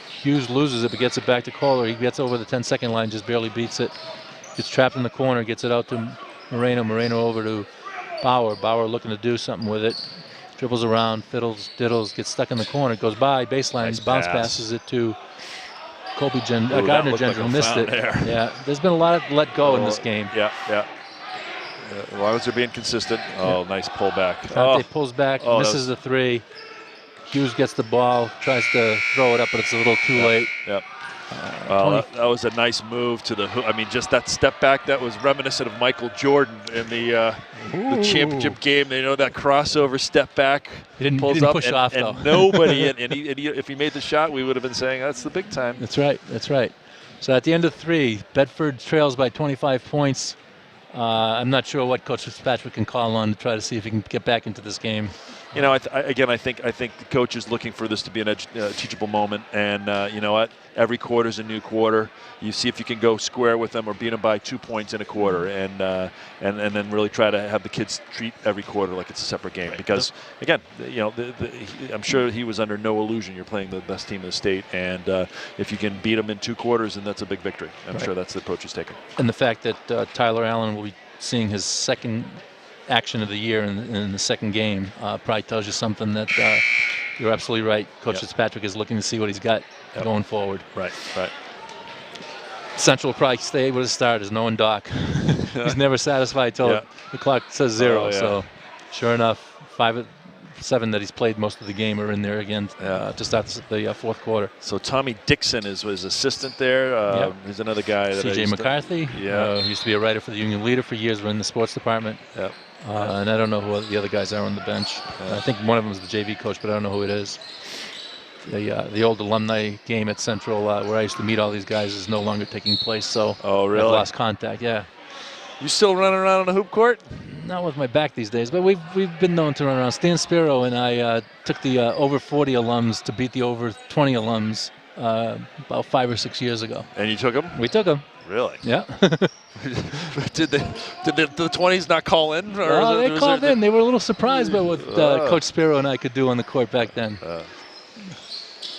Hughes loses it, but gets it back to Kohler. He gets over the 10-second line, just barely beats it. Gets trapped in the corner, gets it out to Moreno. Moreno over to Bauer. Bauer looking to do something with it. Dribbles around, fiddles, diddles, gets stuck in the corner, goes by, baseline, Nice bounce pass. passes it to Gardner that looked Gentry, like a missed it. foul there. Yeah, there's been a lot of let go in this game. Yeah. As long as they're being consistent. Oh, nice pullback. Conte pulls back, Oh, misses the three. Hughes gets the ball, tries to throw it up, but it's a little too late. Yep. That was a nice move to the hoop. I mean, just that step back, that was reminiscent of Michael Jordan in the championship game. That crossover step back. He didn't push off, though. And nobody, and if he made the shot, we would have been saying that's the big time. That's right. So at the end of three, Bedford trails by 25 points. I'm not sure what Coach Fitzpatrick can call on to try to see if he can get back into this game. I think the coach is looking for this to be a teachable moment, and you know what? Every quarter is a new quarter. You see if you can go square with them or beat them by 2 points in a quarter, and then really try to have the kids treat every quarter like it's a separate game. Because again, I'm sure he was under no illusion you're playing the best team in the state, and if you can beat them in 2 quarters, then that's a big victory. I'm sure that's the approach he's taking. And the fact that Tyler Allen will be seeing his second action of the year in the second game probably tells you something that you're absolutely right. Coach Fitzpatrick is looking to see what he's got going forward. Right. Central will probably stay with his starters, knowing Doc. He's never satisfied till the clock says 0. So, sure enough, 5 of 7 that he's played most of the game are in there again to start the fourth quarter. So Tommy Dixon is his assistant there. He's another guy. C.J. McCarthy. He used to be a writer for the Union Leader for years, in the sports department. And I don't know who the other guys are on the bench. I think one of them is the JV coach, but I don't know who it is. The old alumni game at Central where I used to meet all these guys is no longer taking place, so really? I've lost contact. You still running around on the hoop court? Not with my back these days, but we've been known to run around. Stan Spiro and I took the over 40 alums to beat the over 20 alums about 5 or 6 years ago. And you took them? We took them. Really? Yeah. Did the 20s not call in? Or they called in. They were a little surprised by what Coach Spiro and I could do on the court back then.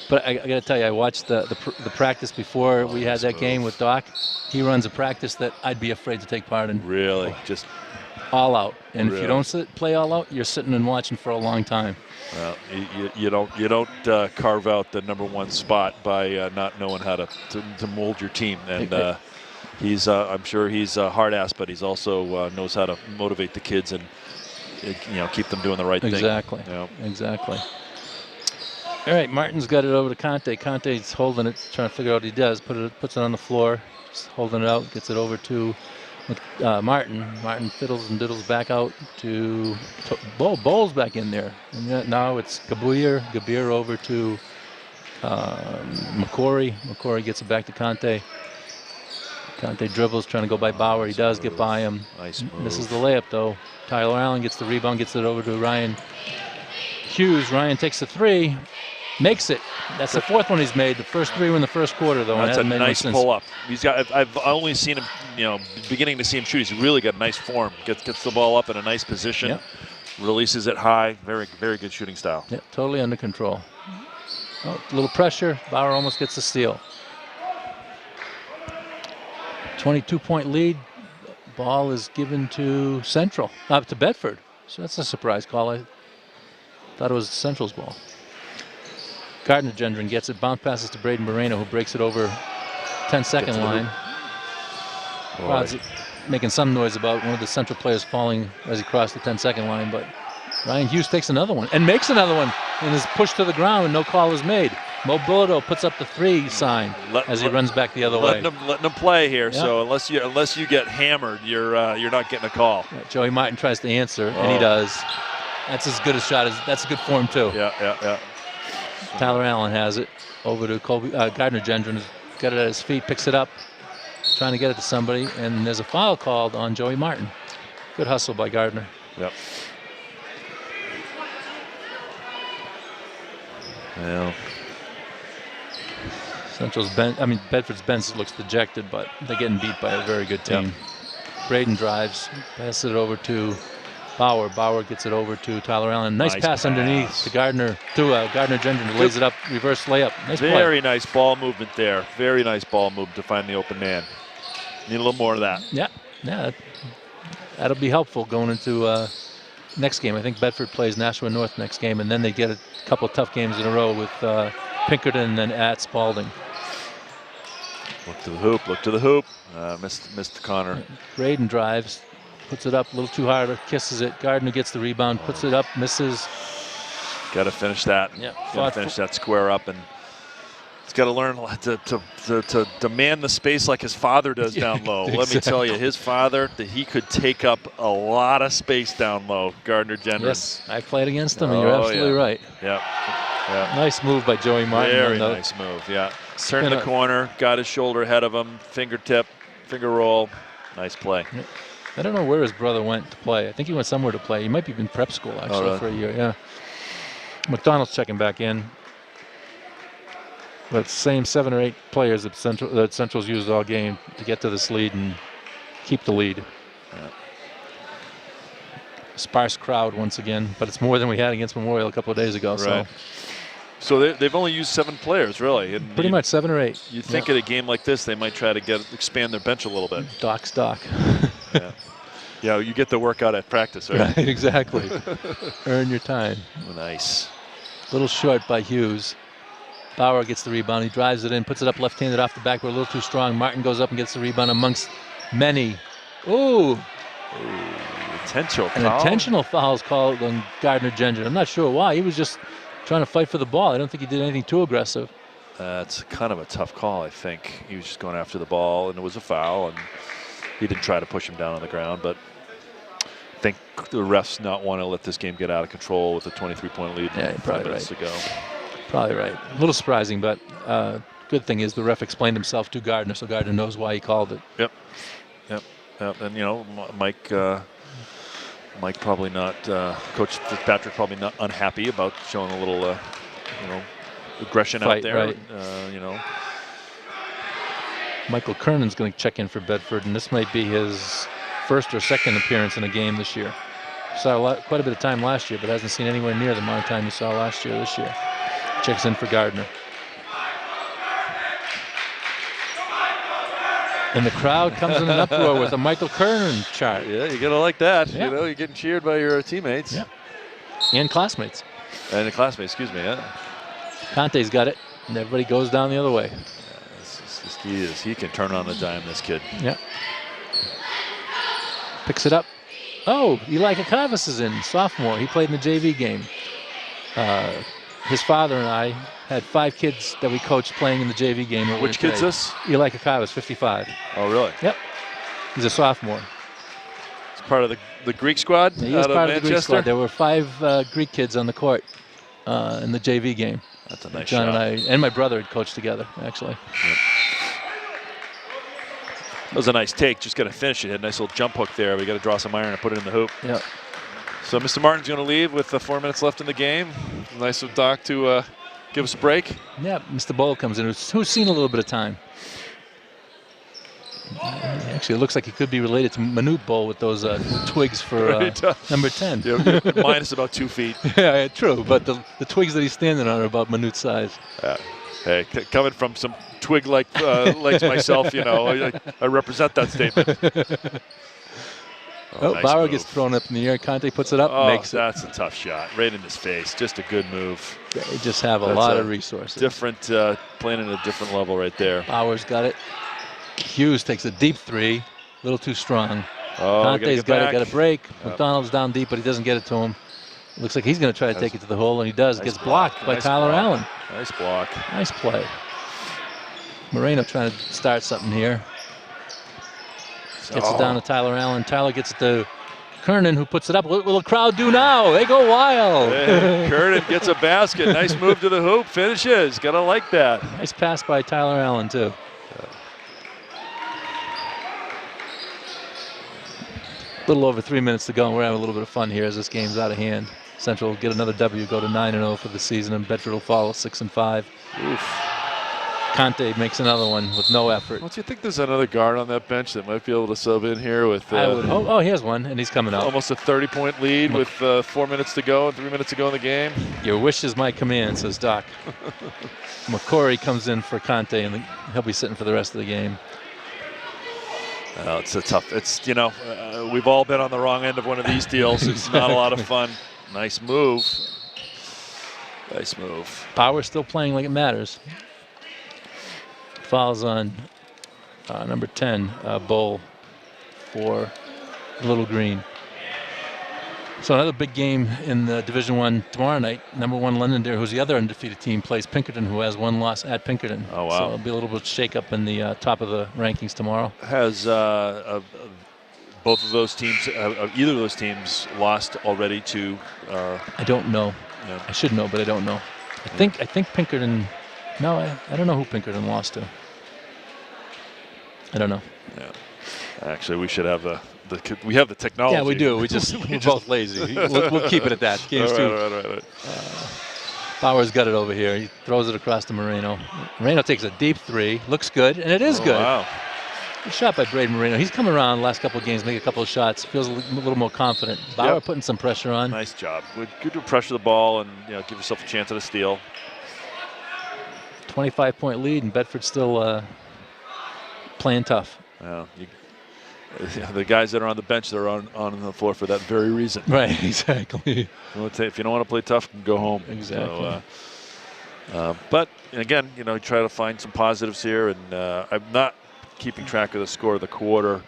But I got to tell you, I watched the practice before we had that game with Doc. He runs a practice that I'd be afraid to take part in. Really? Just all out. And if you don't play all out, you're sitting and watching for a long time. Well, you don't carve out the #1 spot by not knowing how to mold your team. And he's I'm sure he's a hard ass, but he's also knows how to motivate the kids and keep them doing the right thing. Exactly. Exactly. All right, Martin's got it over to Conte. Conte's holding it, trying to figure out what he does. Puts it on the floor, just holding it out, gets it over to Martin. Martin fiddles and diddles back out to Bowles back in there. And now it's Gabir over to McCory. McCory gets it back to Conte. Conte dribbles, trying to go by Bauer. He does get by him. Nice move. Misses the layup, though. Tyler Allen gets the rebound, gets it over to Ryan Hughes. Ryan takes the 3. Makes it. That's the 4th one he's made. The first 3 were in the first quarter, though. That's a nice pull up. He's got. I've only seen him, beginning to see him shoot. He's really got nice form. Gets the ball up in a nice position. Releases it high. Very, very good shooting style. Yeah, totally under control. Oh, a little pressure. Bauer almost gets the steal. 22-point lead. Ball is given to Central. To Bedford. So that's a surprise call. I thought it was Central's ball. Gardner Gendron gets it, bounce passes to Braden Moreno, who breaks it over 10-second line. Crowd's making some noise about one of the Central players falling as he crossed the 10-second line, but Ryan Hughes takes another one and makes another one and is pushed to the ground and no call is made. Mo Bilodeau puts up the 3 sign as he runs back the other way. Letting him play here, so unless you get hammered, you're not getting a call. Joey Martin tries to answer, and he does. That's as good a shot as that's a good form too. Yeah. Tyler Allen has it over to Gardner Gendron. Got it at his feet, picks it up, trying to get it to somebody, and there's a foul called on Joey Martin. Good hustle by Gardner. Yep. Well, Bedford's bench looks dejected, but they're getting beat by a very good team. Braden drives, passes it over to Bauer. Bauer gets it over to Tyler Allen. Nice pass underneath to Gardner Gendron, who lays it up, reverse layup. Nice play. Very nice ball movement there. Very nice ball move to find the open man. Need a little more of that. Yeah, that'll be helpful going into next game. I think Bedford plays Nashua North next game, and then they get a couple of tough games in a row with Pinkerton and then at Spalding. Look to the hoop. Missed Connor. Braden drives. Puts it up a little too hard, kisses it. Gardner gets the rebound, puts it up, misses. Got to finish that. Yeah, got to finish that square up, and he's got to learn to demand the space like his father does down low. Exactly. Let me tell you, his father, he could take up a lot of space down low. Gardner Gendron. Yes, I played against him, and you're absolutely right. Yeah. Nice move by Joey Martin. Very nice move. Yeah. Turned the corner, got his shoulder ahead of him, fingertip, finger roll. Nice play. Yeah. I don't know where his brother went to play. I think he went somewhere to play. He might be in prep school, actually, for a year. Yeah. McDonald's checking back in. But same 7 or 8 players that Central's used all game to get to this lead and keep the lead. Yeah. Sparse crowd once again, but it's more than we had against Memorial a couple of days ago. Right. So they've only used 7 players, really. And pretty much 7 or 8. You'd think at a game like this they might try to expand their bench a little bit. Doc's Doc. Yeah. Yeah, you get the workout at practice, right? Right, exactly. Earn your time. Nice. Little short by Hughes. Bauer gets the rebound. He drives it in, puts it up left-handed off the backboard, a little too strong. Martin goes up and gets the rebound amongst many. Ooh. Intentional An foul. intentional foul is called on Gardner-Jensen. I'm not sure why. He was just trying to fight for the ball. I don't think he did anything too aggressive. That's kind of a tough call, I think. He was just going after the ball, and it was a foul, and he didn't try to push him down on the ground, but I think the refs not want to let this game get out of control with a 23-point lead and 5 minutes to go. Probably right. A little surprising, but good thing is the ref explained himself to Gardner, so Gardner knows why he called it. Yep. And, you know, Mike probably not, Coach Fitzpatrick probably not unhappy about showing a little, you know, aggression Fight, out there. right. You know. Michael Kernan's going to check in for Bedford, and this might be his first or second appearance in a game this year. Saw quite a bit of time last year, but hasn't seen anywhere near the amount of time he saw last year this year. Checks in for Gardner. And the crowd comes in an uproar with a Michael Kernan chart. Yeah, you gotta like that. Yeah. You know, you're getting cheered by your teammates. Yeah. And classmates. And the classmates, excuse me. Yeah. Conte's got it, and everybody goes down the other way. Yeah, he can turn on a dime, this kid. Yeah. Picks it up. Oh, Eli Kakavas is in, sophomore. He played in the JV game. His father and I had 5 kids that we coached playing in the JV game. Which kid's this? Eli Kakavas, 55. Oh, really? Yep. He's a sophomore. He's part of the Greek squad Yeah, he was out of part of the Manchester? Greek squad. There were 5 Greek kids on the court in the JV game. That's a nice John shot. and I and my brother had coached together, actually. Yep. That was a nice take. Just got to finish it. Had a nice little jump hook there. We got to draw some iron and put it in the hoop. Yeah. So Mr. Martin's going to leave with 4 minutes left in the game. Nice of Doc to give us a break. Yeah, Mr. Bowl comes in, who's seen a little bit of time. Actually, it looks like he could be related to Manute Bowl with those twigs for number 10. Yeah, minus about 2 feet. Yeah, true, but the twigs that he's standing on are about Manute's size. Hey, coming from some twig-like legs myself, you know, I represent that statement. Nice Bauer move. gets thrown up in the air. Conte puts it up, makes it. That's a tough shot, right in his face. Just a good move. They just have a lot of resources. Different, playing at a different level right there. Bauer's got it. Hughes takes a deep 3, a little too strong. Oh, Conte's got a break. Yep. McDonald's down deep, but he doesn't get it to him. Looks like he's going to try to take it to the hole, and he does. Nice Gets block. blocked by Nice Tyler block. Allen. Nice block. Nice play. Moreno trying to start something here. Gets it down to Tyler Allen. Tyler gets it to Kernan, who puts it up. What will the crowd do now? They go wild. Hey, Kernan gets a basket. Nice move to the hoop. Finishes. Gotta like that. Nice pass by Tyler Allen, too. A little over 3 minutes to go, and we're having a little bit of fun here as this game's out of hand. Central will get another W, go to 9-0 for the season, and Bedford will follow 6-5. Oof. Conte makes another one with no effort. Don't you think there's another guard on that bench that might be able to sub in here with I would hope. Oh, he has one, and he's coming up. almost a 30-point lead with 4 minutes to go and 3 minutes to go in the game? Your wish is my command, says Doc. McCory comes in for Conte, and he'll be sitting for the rest of the game. It's a tough. It's, you know, we've all been on the wrong end of one of these deals. It's not a lot of fun. Nice move. Nice move. Power still playing like it matters. Fouls on number 10, Bull, for Little Green. So another big game in the Division I tomorrow night. Number 1 Londonderry, who's the other undefeated team, plays Pinkerton, who has 1 loss at Pinkerton. Oh, wow. So it'll be a little bit of shake-up in the top of the rankings tomorrow. Has both of those teams, either of those teams, lost already to? I don't know. No. I should know, but I don't know. I think Pinkerton. No, I don't know who Pinkerton lost to. I don't know. Yeah. Actually, we should have we have the technology. Yeah, we do. We're both lazy. We'll keep it at that. Game's right. Bauer's got it over here. He throws it across to Moreno. Moreno takes a deep 3. Looks good, and it is good. Wow. Good shot by Braden Moreno. He's coming around the last couple of games, making a couple of shots. Feels a little more confident. Bauer putting some pressure on. Nice job. Good to pressure the ball and, you know, give yourself a chance at a steal. 25-point lead, and Bedford still playing tough. Well, the guys that are on the bench, they're on the floor for that very reason. Right, exactly. If you don't want to play tough, go home. Exactly. So, but again, try to find some positives here, and I'm not keeping track of the score of the quarter.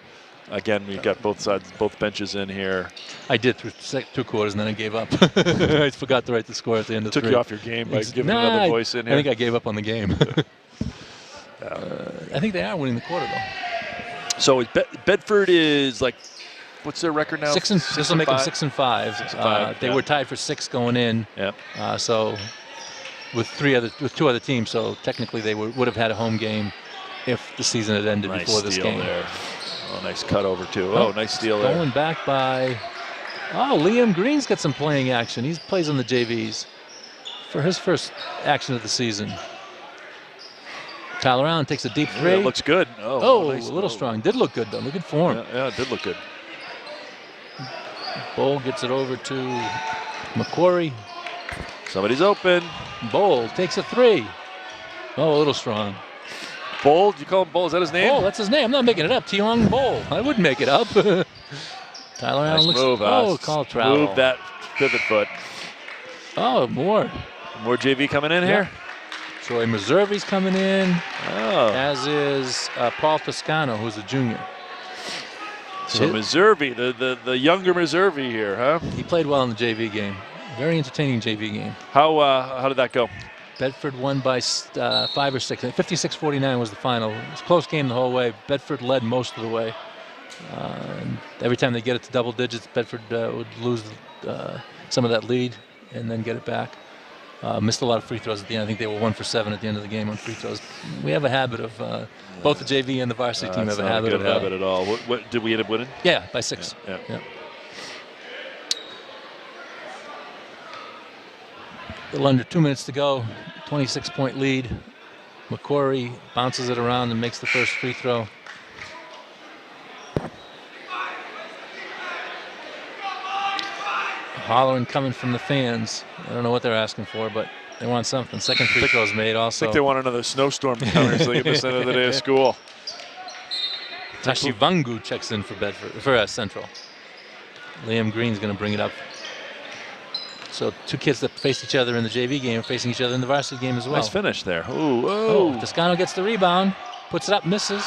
Again, we've got both sides, both benches in here. I did through 2 quarters, and then I gave up. I forgot to write the score at the end of 3. Took you off your game by giving another voice in here. I think I gave up on the game. I think they are winning the quarter, though. So Bedford is like, what's their record now? This will make them 6 and 5. 6 and 5. They were tied for 6 going in. Yeah. So with 2 other teams, so technically they would have had a home game if the season had ended before this game. There. Oh, nice cut over too. Oh, nice steal there. Going back by. Oh, Liam Green's got some playing action. He plays on the JVs for his first action of the season. Tyler Allen takes a deep 3. Yeah, it looks good. Nice. A little strong. Did look good, though. Look good form. Yeah, it did look good. Bowl gets it over to McQuarrie. Somebody's open. Bowl takes a 3. Oh, a little strong. Bowl? Do you call him Bowl? Is that his name? Bowl, that's his name. I'm not making it up. Tiong Bowl. I wouldn't make it up. Tyler Allen looks. Move, call travel. Move that pivot foot. Oh, more JV coming in here. Troy Meserve's coming in. Oh. As is Paul Toscano, who's a junior. So Meserve, the younger Meserve here, huh? He played well in the JV game. Very entertaining JV game. How did that go? Bedford won by 5 or 6. 56-49 was the final. It was a close game the whole way. Bedford led most of the way. And every time they get it to double digits, Bedford would lose some of that lead and then get it back. Missed a lot of free throws at the end. I think they were 1 for 7 at the end of the game on free throws. We have a habit of both the JV and the varsity team have a habit of. Not a good habit at all. What did we end up winning? Yeah, by 6. Yeah. A little under 2 minutes to go. 26-point lead. McQuarrie bounces it around and makes the first free throw. Hollering coming from the fans. I don't know what they're asking for, but they want something. Second free throw's made also. I think they want another snowstorm to come here so they get this end of the day of school. Tashi Vangu checks in for Bedford, for Central. Liam Green's going to bring it up. So 2 kids that faced each other in the JV game are facing each other in the varsity game as well. Nice finish there. Ooh, oh. Toscano gets the rebound, puts it up, misses.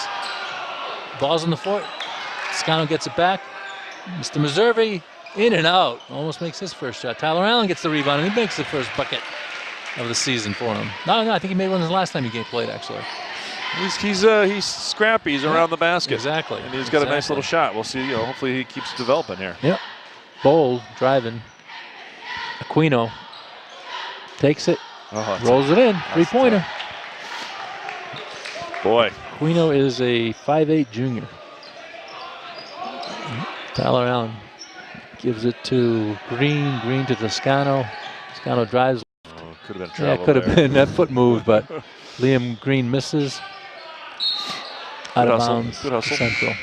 Ball's on the floor. Toscano gets it back. Mr. Meserve in and out. Almost makes his first shot. Tyler Allen gets the rebound and he makes the first bucket of the season for him. No, I think he made one the last time he played actually. He's scrappy. He's around the basket. Exactly. And he's got a nice little shot. We'll see. Hopefully he keeps developing here. Yep. Bold driving. Aquino takes it, rolls it in, 3-pointer. Boy. Aquino is a 5'8" junior. Tyler Allen gives it to Green to Toscano. Toscano drives. Could have been travel. Yeah, could have been. That foot moved, but Liam Green misses. Out of bounds. Good hustle. Central.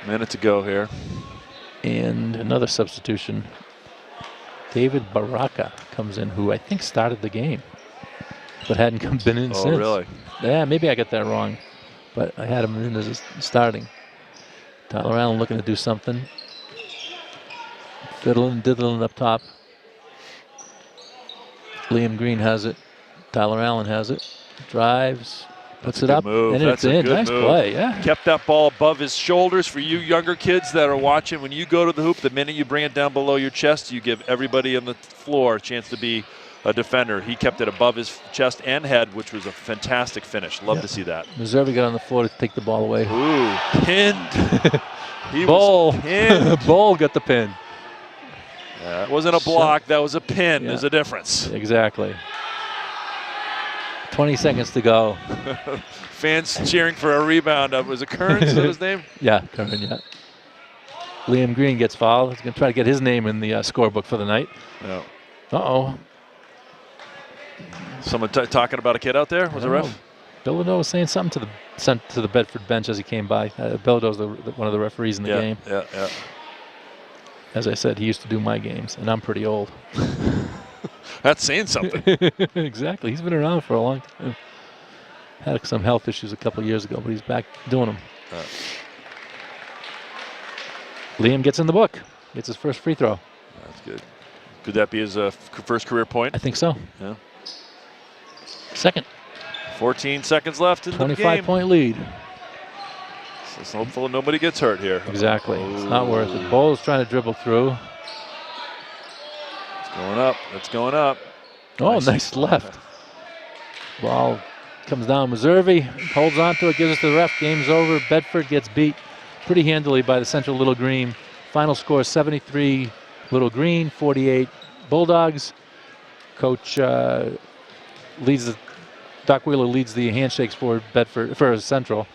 Minute to go here. And another substitution. David Baraka comes in, who I think started the game, but hadn't been in since. Oh, really? Yeah, maybe I got that wrong, but I had him in as starting. Tyler Allen looking to do something. Fiddling, diddling up top. Liam Green has it. Tyler Allen has it. Drives. Puts it up, move. and it's in. Nice play, yeah. Kept that ball above his shoulders. For you younger kids that are watching, when you go to the hoop, the minute you bring it down below your chest, you give everybody on the floor a chance to be a defender. He kept it above his chest and head, which was a fantastic finish. Love to see that. Meserve got on the floor to take the ball away. Ooh, pinned. Bowl. Pinned. Bowl got the pin. That wasn't a block. That was a pin. Yeah. There's a difference. Exactly. 20 seconds to go. Fans cheering for a rebound. Was it Curran? Is that his name? Yeah, Curran, yeah. Liam Green gets fouled. He's going to try to get his name in the scorebook for the night. No. Uh-oh. Someone talking about a kid out there? Was it ref? Bilodeau was saying something to the Bedford bench as he came by. Bilodeau's one of the referees in the game. Yeah. As I said, he used to do my games, and I'm pretty old. That's saying something. Exactly. He's been around for a long time. Had some health issues a couple years ago, but he's back doing them. Liam gets in the book. Gets his first free throw. That's good. Could that be his first career point? I think so. Yeah. Second. 14 seconds left in the game. 25-point lead. So hopefully nobody gets hurt here. Exactly. It's not worth it. Bowles trying to dribble through. It's going up. It's going up. Oh, nice left. Ball comes down. Meservey holds on to it, gives it to the ref. Game's over. Bedford gets beat pretty handily by the Central Little Green. Final score 73 Little Green, 48 Bulldogs. Coach Doc Wheeler leads the handshakes for Bedford, for Central.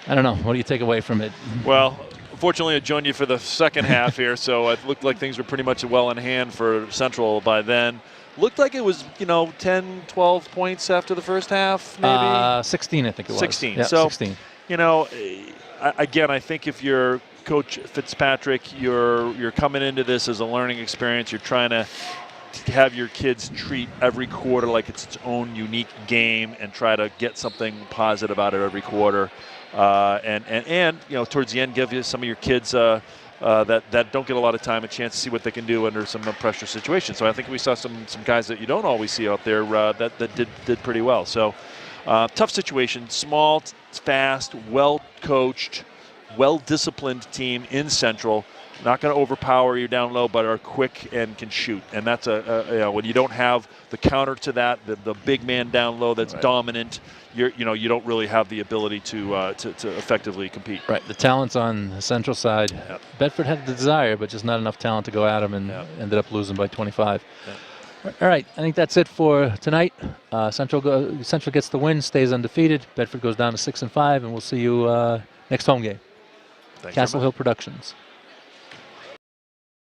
I don't know. What do you take away from it? Well, unfortunately, I joined you for the second half here, so it looked like things were pretty much well in hand for Central by then. Looked like it was, 10, 12 points after the first half, maybe? 16, I think it was. 16. Yeah, so, 16. Again, I think if you're Coach Fitzpatrick, you're coming into this as a learning experience. You're trying to have your kids treat every quarter like it's its own unique game and try to get something positive out of every quarter. And towards the end, give you some of your kids that don't get a lot of time a chance to see what they can do under some pressure situations. So I think we saw some guys that you don't always see out there that did pretty well. So tough situation, small, fast, well coached, well disciplined team in Central. Not going to overpower you down low, but are quick and can shoot. And that's when you don't have the counter to that, the big man down low that's dominant. You don't really have the ability to effectively compete. Right. The talent's on the Central side. Yep. Bedford had the desire, but just not enough talent to go at them, and ended up losing by 25. Yep. All right. I think that's it for tonight. Central gets the win, stays undefeated. Bedford goes down to 6-5, and we'll see you next home game. Thanks Castle Hill Productions.